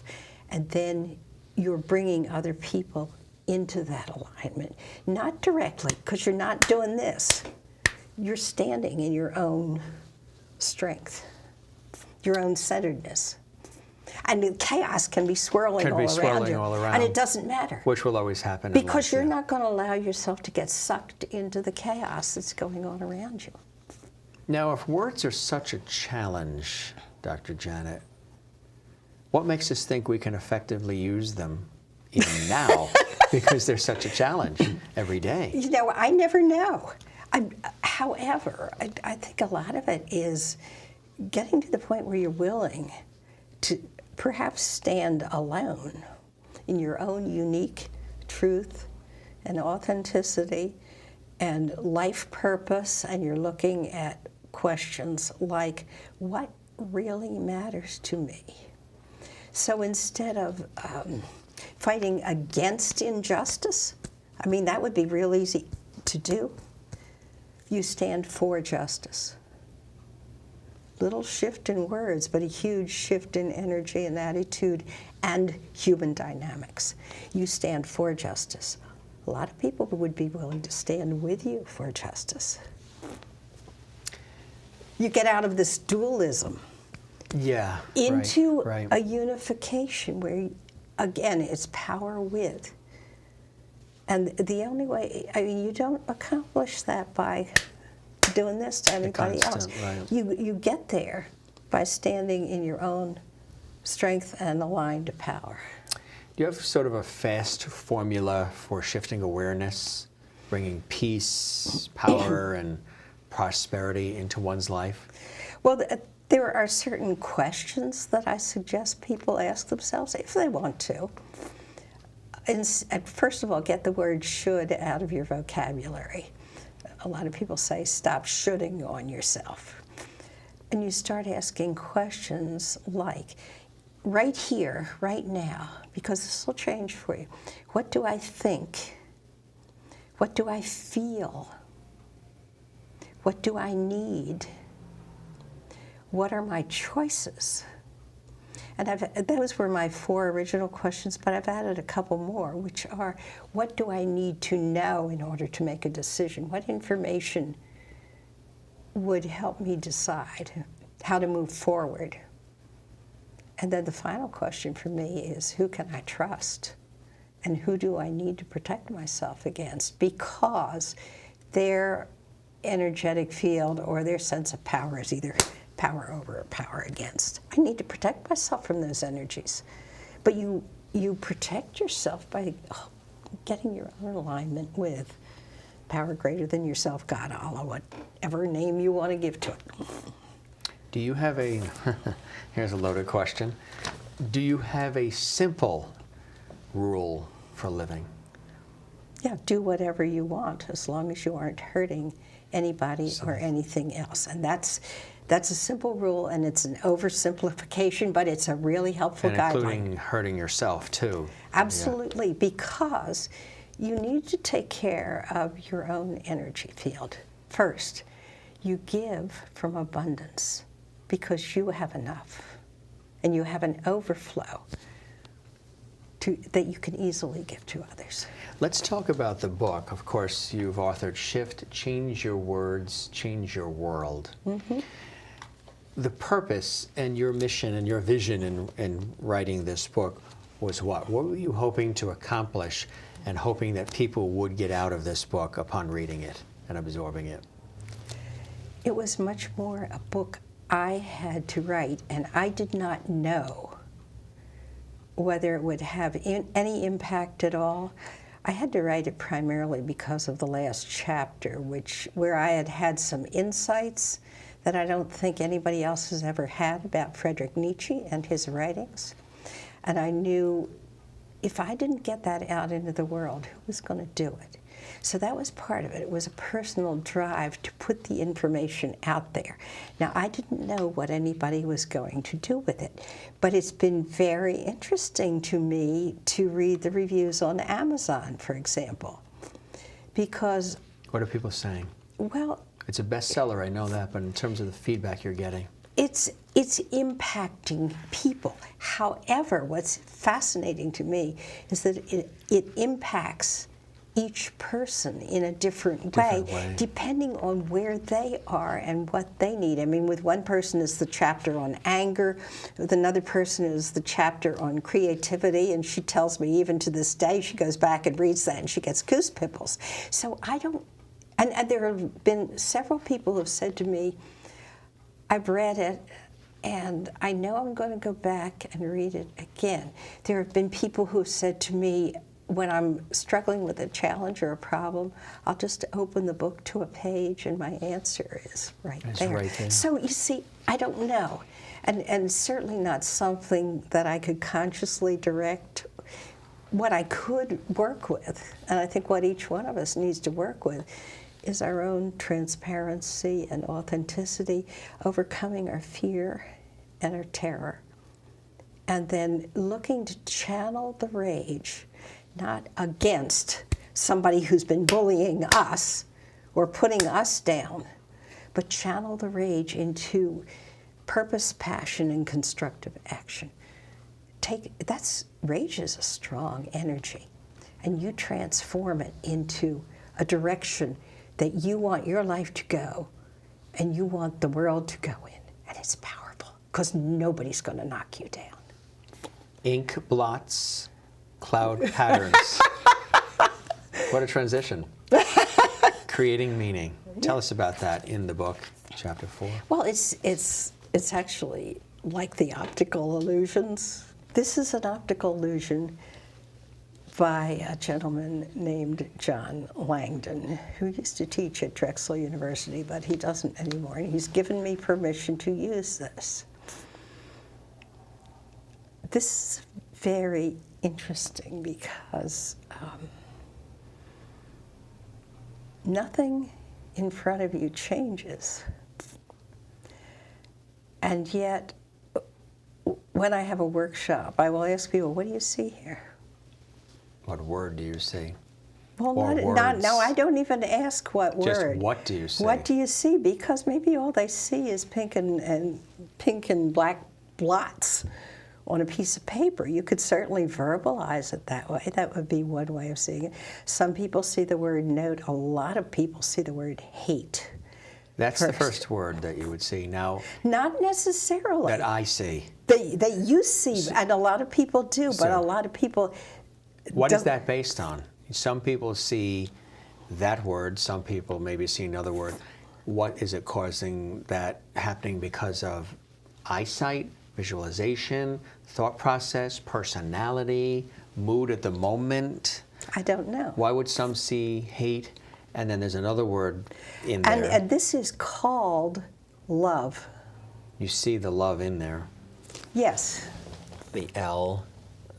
And then you're bringing other people into that alignment. Not directly, because you're not doing this. You're standing in your own strength, your own centeredness. And the chaos can be swirling all around you. And it doesn't matter. Which will always happen. Because you're not going to allow yourself to get sucked into the chaos that's going on around you. Now, if words are such a challenge, Dr. Janet, what makes us think we can effectively use them even now? Because they're such a challenge every day. You know, I never know. However, I think a lot of it is getting to the point where you're willing to perhaps stand alone in your own unique truth and authenticity and life purpose, and you're looking at questions like, what really matters to me? So instead of fighting against injustice, I mean, that would be real easy to do. You stand for justice. Little shift in words, but a huge shift in energy and attitude and human dynamics. You stand for justice. A lot of people would be willing to stand with you for justice. You get out of this dualism into a unification where, again, it's power with. And the only way, I mean, you don't accomplish that by doing this to everybody else. You get there by standing in your own strength and aligned to power. Do you have sort of a fast formula for shifting awareness, bringing peace, power, and prosperity into one's life? Well, there are certain questions that I suggest people ask themselves if they want to. And first of all, get the word should out of your vocabulary. A lot of people say, stop shoulding on yourself. And you start asking questions like, right here, right now, because this will change for you. What do I think? What do I feel? What do I need? What are my choices? And those were my 4 original questions, but I've added a couple more, which are, what do I need to know in order to make a decision? What information would help me decide how to move forward? And then the final question for me is, who can I trust? And who do I need to protect myself against? Because their energetic field or their sense of power is either power over or power against. I need to protect myself from those energies. But you protect yourself by getting your own alignment with power greater than yourself, God, Allah, whatever name you want to give to it. Do you have a, here's a loaded question, do you have a simple rule for living? Yeah, do whatever you want as long as you aren't hurting anybody or anything else. And that's a simple rule, and it's an oversimplification, but it's a really helpful guideline. Including hurting yourself, too. Absolutely, yeah. Because you need to take care of your own energy field. First, you give from abundance because you have enough, and you have an overflow that you can easily give to others. Let's talk about the book. Of course, you've authored Shift, Change Your Words, Change Your World. Mm-hmm. The purpose and your mission and your vision in writing this book was what? What were you hoping to accomplish and hoping that people would get out of this book upon reading it and absorbing it? It was much more a book I had to write, and I did not know whether it would have any impact at all. I had to write it primarily because of the last chapter, where I had some insights that I don't think anybody else has ever had about Friedrich Nietzsche and his writings. And I knew if I didn't get that out into the world, who was going to do it? So that was part of it. It was a personal drive to put the information out there. Now, I didn't know what anybody was going to do with it, but it's been very interesting to me to read the reviews on Amazon, for example, because... What are people saying? Well... It's a bestseller, I know that, but in terms of the feedback you're getting? It's impacting people. However, what's fascinating to me is that it impacts each person in a different way, depending on where they are and what they need. I mean, with one person is the chapter on anger, with another person is the chapter on creativity, and she tells me even to this day, she goes back and reads that and she gets goose pimples. So I don't, and there have been several people who have said to me, I've read it, and I know I'm going to go back and read it again. There have been people who have said to me, when I'm struggling with a challenge or a problem, I'll just open the book to a page and my answer is right there. So you see, I don't know. And certainly not something that I could consciously direct. What I could work with, and I think what each one of us needs to work with, is our own transparency and authenticity, overcoming our fear and our terror, and then looking to channel the rage, not against somebody who's been bullying us or putting us down, but channel the rage into purpose, passion, and constructive action. Rage is a strong energy, and you transform it into a direction that you want your life to go, and you want the world to go in, and it's powerful, because nobody's going to knock you down. Ink blots, cloud patterns. What a transition. Creating meaning. Tell us about that in the book, chapter 4. Well, it's actually like the optical illusions. This is an optical illusion by a gentleman named John Langdon, who used to teach at Drexel University, but he doesn't anymore, and he's given me permission to use this. This is very interesting because nothing in front of you changes. And yet, when I have a workshop, I will ask people, what do you see here? What word do you see? Well, no, I don't even ask what word. Just what do you see? What do you see? Because maybe all they see is pink and black blots on a piece of paper. You could certainly verbalize it that way. That would be one way of seeing it. Some people see the word note. A lot of people see the word hate. That's the first word that you would see. Now, not necessarily. That I see. That you see, and a lot of people do, but a lot of people What is that based on? Some people see that word, some people maybe see another word. What is it causing that happening because of? Eyesight, visualization, thought process, personality, mood at the moment? I don't know. Why would some see hate, and then there's another word in there? And this is called love. You see the love in there. Yes. The L,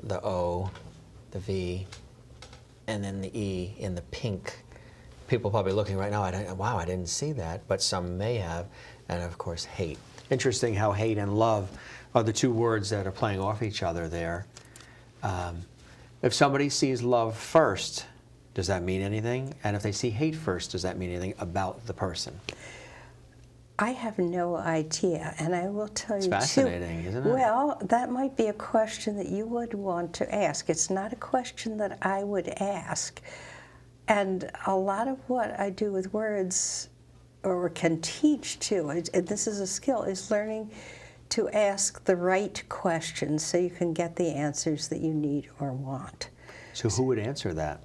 the O, the V, and then the E in the pink. People probably looking right now, wow, I didn't see that, but some may have. And of course, hate. Interesting how hate and love are the two words that are playing off each other there. If somebody sees love first, does that mean anything? And if they see hate first, does that mean anything about the person? I have no idea, and I will tell you, it's fascinating, isn't it? Well, that might be a question that you would want to ask. It's not a question that I would ask. And a lot of what I do with words, or can teach too, and this is a skill, is learning to ask the right questions so you can get the answers that you need or want. So who would answer that?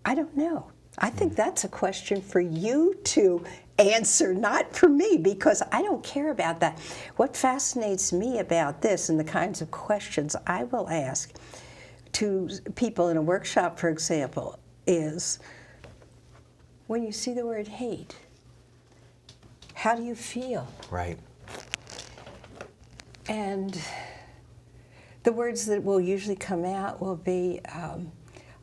I don't know. I think that's a question for you to answer, not for me, because I don't care about that. What fascinates me about this and the kinds of questions I will ask to people in a workshop, for example, is when you see the word hate, how do you feel? Right. And the words that will usually come out will be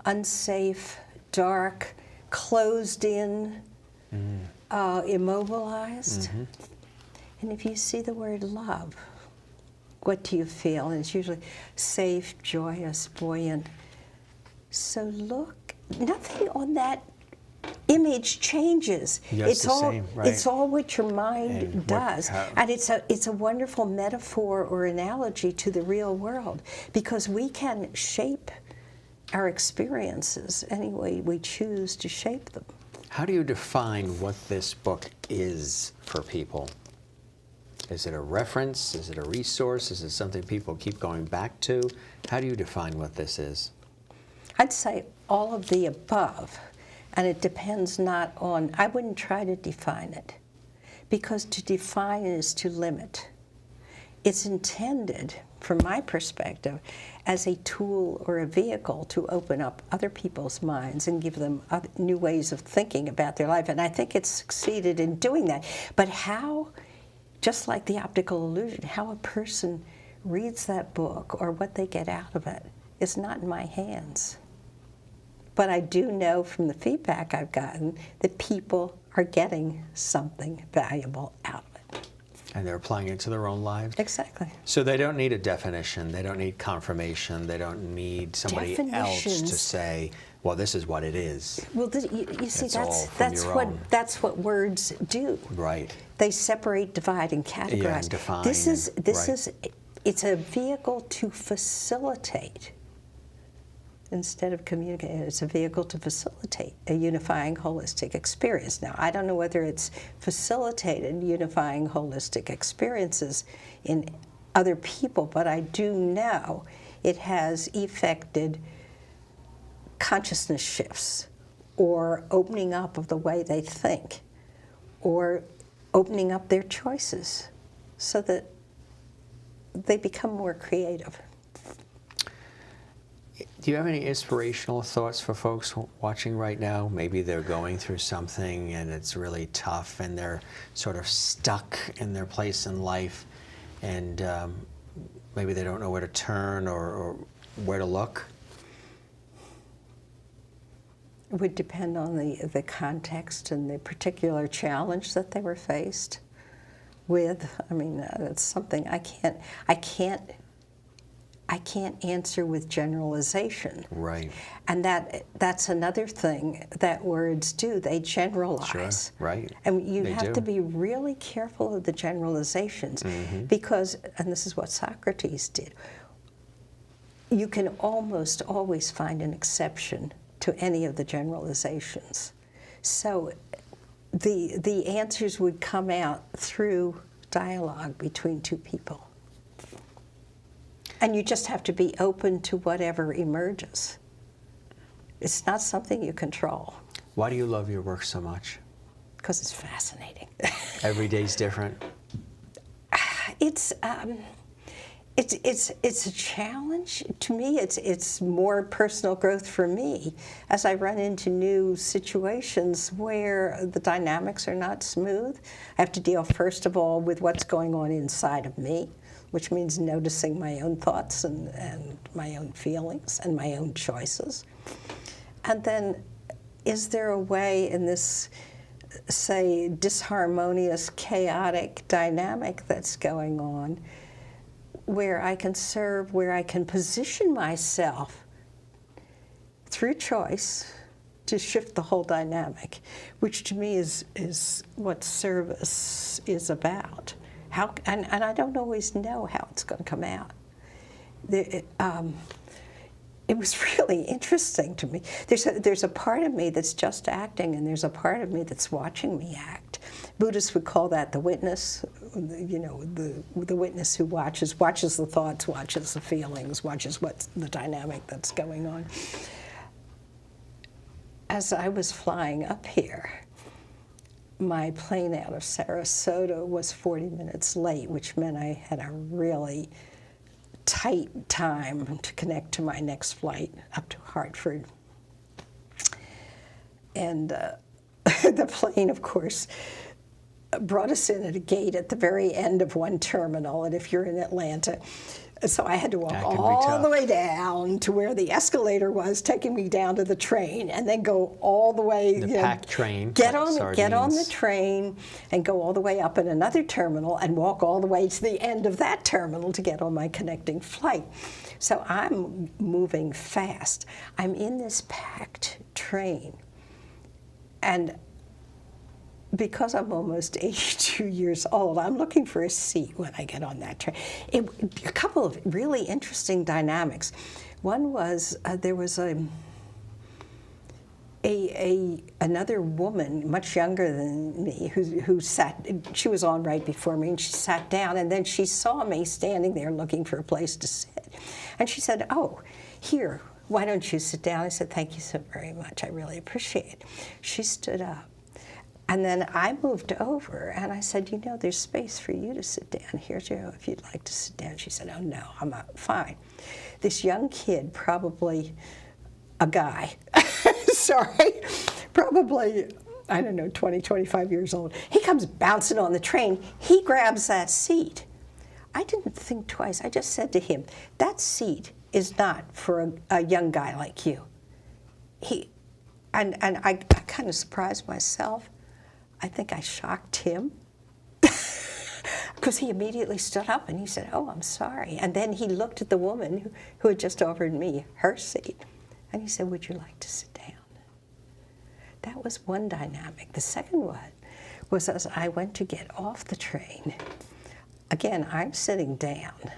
unsafe, dark, closed in, immobilized. Mm-hmm. And if you see the word love, what do you feel? And it's usually safe, joyous, buoyant. So look, nothing on that image changes. It's all same, right? It's all what your mind does. And it's a wonderful metaphor or analogy to the real world, because we can shape our experiences any way we choose to shape them. How do you define what this book is for people? Is it a reference? Is it a resource? Is it something people keep going back to? How do you define what this is? I'd say all of the above. And it depends not on, I wouldn't try to define it, because to define is to limit. It's intended, from my perspective, as a tool or a vehicle to open up other people's minds and give them new ways of thinking about their life. And I think it's succeeded in doing that. But how, just like the optical illusion, how a person reads that book or what they get out of it is not in my hands. But I do know from the feedback I've gotten that people are getting something valuable out of it. And they're applying it to their own lives? Exactly. So they don't need a definition, they don't need confirmation, they don't need somebody else to say, well, this is what it is. Well, you see, that's what words do. Right. They separate, divide, and categorize. Yeah, and define. It's a vehicle to facilitate. Instead of communicating, it's a vehicle to facilitate a unifying holistic experience. Now, I don't know whether it's facilitated unifying holistic experiences in other people, but I do know it has effected consciousness shifts, or opening up of the way they think, or opening up their choices so that they become more creative. Do you have any inspirational thoughts for folks watching right now? Maybe they're going through something and it's really tough and they're sort of stuck in their place in life, and maybe they don't know where to turn or where to look. It would depend on the context and the particular challenge that they were faced with. I mean, that's something I can't answer with generalization. Right. And that's another thing that words do. They generalize. Sure. Right. And you have to be really careful of the generalizations, because, and this is what Socrates did, you can almost always find an exception to any of the generalizations. So the answers would come out through dialogue between two people. And you just have to be open to whatever emerges. It's not something you control. Why do you love your work so much? because it's fascinating. Every day's different. It's a challenge. To me, it's more personal growth for me as I run into new situations where the dynamics are not smooth. I have to deal, first of all, with what's going on inside of me, which means noticing my own thoughts and my own feelings and my own choices. And then, is there a way in this, say, disharmonious, chaotic dynamic that's going on where I can serve, where I can position myself through choice to shift the whole dynamic, which to me is what service is about. And I don't always know how it's going to come out. It was really interesting to me. There's a part of me that's just acting, and there's a part of me that's watching me act. Buddhists would call that the witness, the witness who watches the thoughts, watches the feelings, watches what's the dynamic that's going on. As I was flying up here, my plane out of Sarasota was 40 minutes late, which meant I had a really tight time to connect to my next flight up to Hartford. And the plane, of course, brought us in at a gate at the very end of one terminal, and if you're in Atlanta, so I had to walk all the way down to where the escalator was, taking me down to the train, and then go all the way. The packed train. Get on the train and go all the way up in another terminal and walk all the way to the end of that terminal to get on my connecting flight. So I'm moving fast. I'm in this packed train, and because I'm almost 82 years old, I'm looking for a seat when I get on that train. A couple of really interesting dynamics. One was there was another woman, much younger than me, who sat. She was on right before me, and she sat down, and then she saw me standing there looking for a place to sit, and she said, "Oh, here, why don't you sit down?" I said, "Thank you so very much. I really appreciate it." She stood up. And then I moved over, and I said, there's space for you to sit down here, Joe, if you'd like to sit down. She said, "Oh, no, I'm not, fine." This young kid, probably a guy, sorry, probably, 20, 25 years old, he comes bouncing on the train. He grabs that seat. I didn't think twice. I just said to him, "That seat is not for a young guy like you." And I kind of surprised myself. I think I shocked him because he immediately stood up and he said, "Oh, I'm sorry." And then he looked at the woman who had just offered me her seat, and he said, "Would you like to sit down?" That was one dynamic. The second one was as I went to get off the train. Again, I'm sitting down,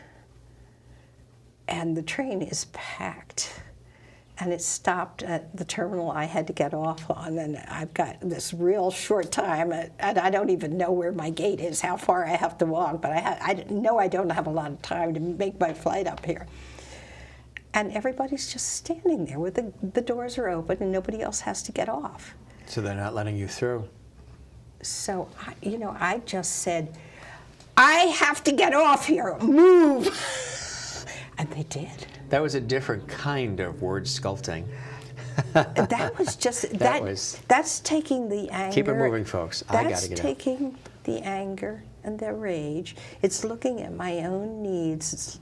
and the train is packed. And it stopped at the terminal I had to get off on, and I've got this real short time, and I don't even know where my gate is, how far I have to walk, but I know I don't have a lot of time to make my flight up here. And everybody's just standing there with the doors are open, and nobody else has to get off. So they're not letting you through. So, I just said, "I have to get off here, move." And they did. That was a different kind of word sculpting. That was just that's taking the anger. Keep it moving, folks. I got to get That's taking the anger and the rage. It's looking at my own needs.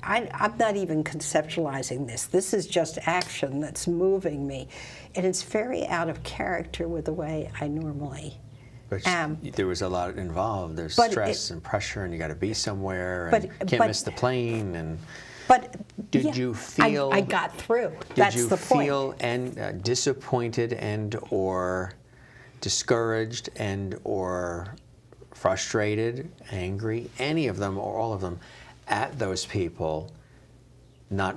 I'm not even conceptualizing this. This is just action that's moving me, and it's very out of character with the way I normally am. There was a lot involved. There's stress and pressure, and you got to be somewhere, and can't miss the plane. But did you feel? I got through. That's the point. Did you feel disappointed or discouraged or frustrated, angry, any of them or all of them, at those people not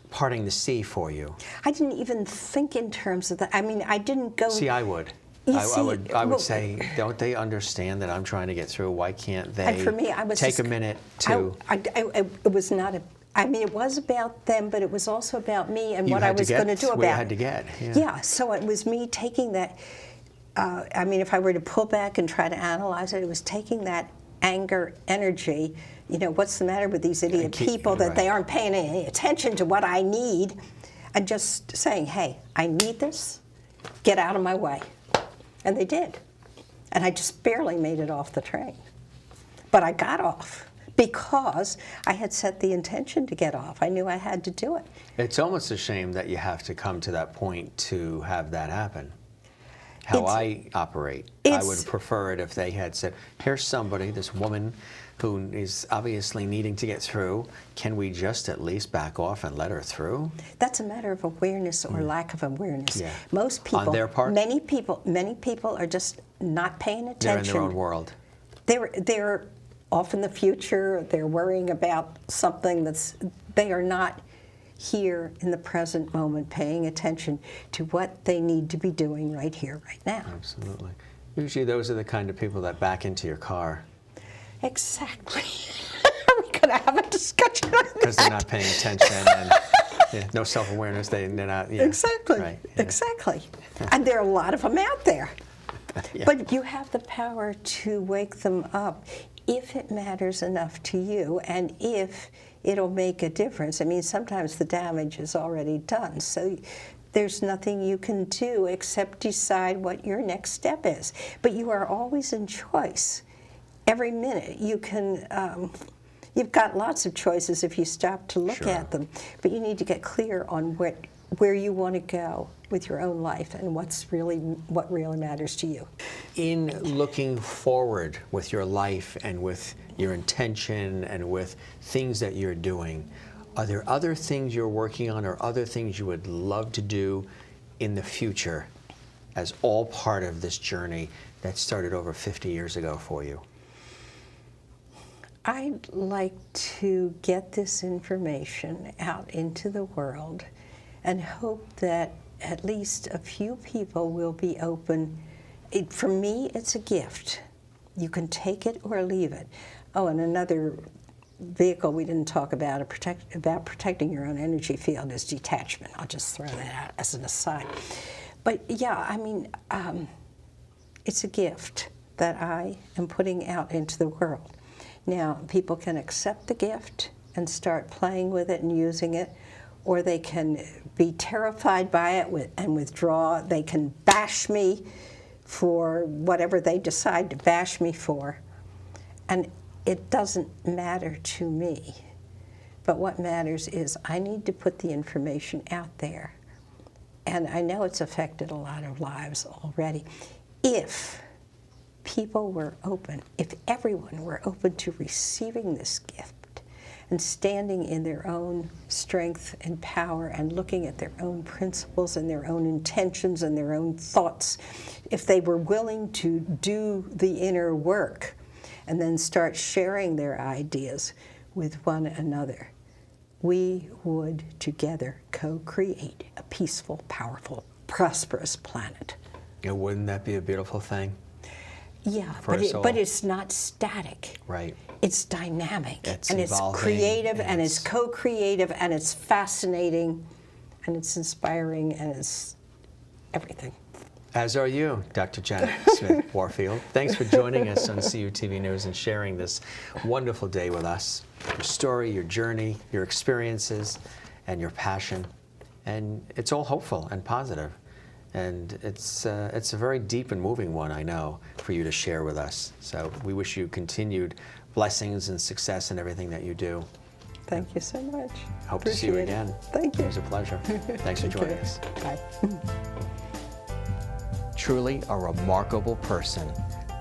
parting the sea for you? I didn't even think in terms of that. I mean, I didn't go. See, I would. I would say, don't they understand that I'm trying to get through? Why can't they and for me, I was take a minute to... It was not it was about them, but it was also about me and what I was going to do about it. You had to get. Yeah, so it was me taking that. I mean, if I were to pull back and try to analyze it, it was taking that anger energy, you know, what's the matter with these idiot people that they aren't paying any attention to what I need, and just saying, hey, I need this, get out of my way. And they did. And I just barely made it off the train. But I got off because I had set the intention to get off. I knew I had to do it. It's almost a shame that you have to come to that point to have that happen. How I operate, I would prefer it if they had said, here's somebody, this woman who is obviously needing to get through. Can we just at least back off and let her through? That's a matter of awareness or lack of awareness. Yeah. Most people, on their part? many people are just not paying attention. They're in their own world. They're off in the future. They're worrying about something they are not here in the present moment, paying attention to what they need to be doing right here, right now. Absolutely. Usually those are the kind of people that back into your car. Exactly. Are we going to have a discussion on that? Because they're not paying attention and no self-awareness. They're not. Yeah, exactly. Right, yeah. Exactly. And there are a lot of them out there. Yeah. But you have the power to wake them up if it matters enough to you and if it'll make a difference. I mean, sometimes the damage is already done. So there's nothing you can do except decide what your next step is. But you are always in choice. Every minute you can, you've got lots of choices if you stop to look at them, but you need to get clear on where you want to go with your own life and what really matters to you. In looking forward with your life and with your intention and with things that you're doing, are there other things you're working on or other things you would love to do in the future as all part of this journey that started over 50 years ago for you? I'd like to get this information out into the world and hope that at least a few people will be open. For me, it's a gift. You can take it or leave it. Oh, and another vehicle we didn't talk about protecting your own energy field is detachment. I'll just throw that out as an aside. But yeah, I mean, it's a gift that I am putting out into the world. Now, people can accept the gift and start playing with it and using it, or they can be terrified by it and withdraw. They can bash me for whatever they decide to bash me for. And it doesn't matter to me. But what matters is I need to put the information out there. And I know it's affected a lot of lives already. If people were open, if everyone were open to receiving this gift and standing in their own strength and power and looking at their own principles and their own intentions and their own thoughts, if they were willing to do the inner work and then start sharing their ideas with one another, we would together co-create a peaceful, powerful, prosperous planet. Yeah, wouldn't that be a beautiful thing? Yeah, but it's not static. Right. It's dynamic. It's and evolving, it's creative and it's co-creative and it's fascinating and it's inspiring and it's everything. As are you, Dr. Janet Smith Warfield. Thanks for joining us on CUTV News and sharing this wonderful day with us. Your story, your journey, your experiences, and your passion. And it's all hopeful and positive. And it's a very deep and moving one, I know, for you to share with us. So we wish you continued blessings and success in everything that you do. Thank you so much. Hope to see you again. Thank you. It was a pleasure. Thanks for joining us. Bye. Truly a remarkable person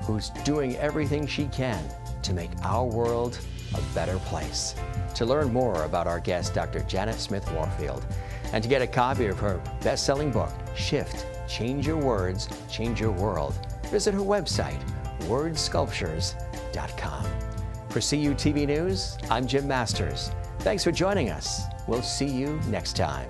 who's doing everything she can to make our world a better place. To learn more about our guest, Dr. Janet Smith Warfield, and to get a copy of her best-selling book, Shift, Change Your Words, Change Your World, visit her website, wordsculptures.com. For CUTV News, I'm Jim Masters. Thanks for joining us. We'll see you next time.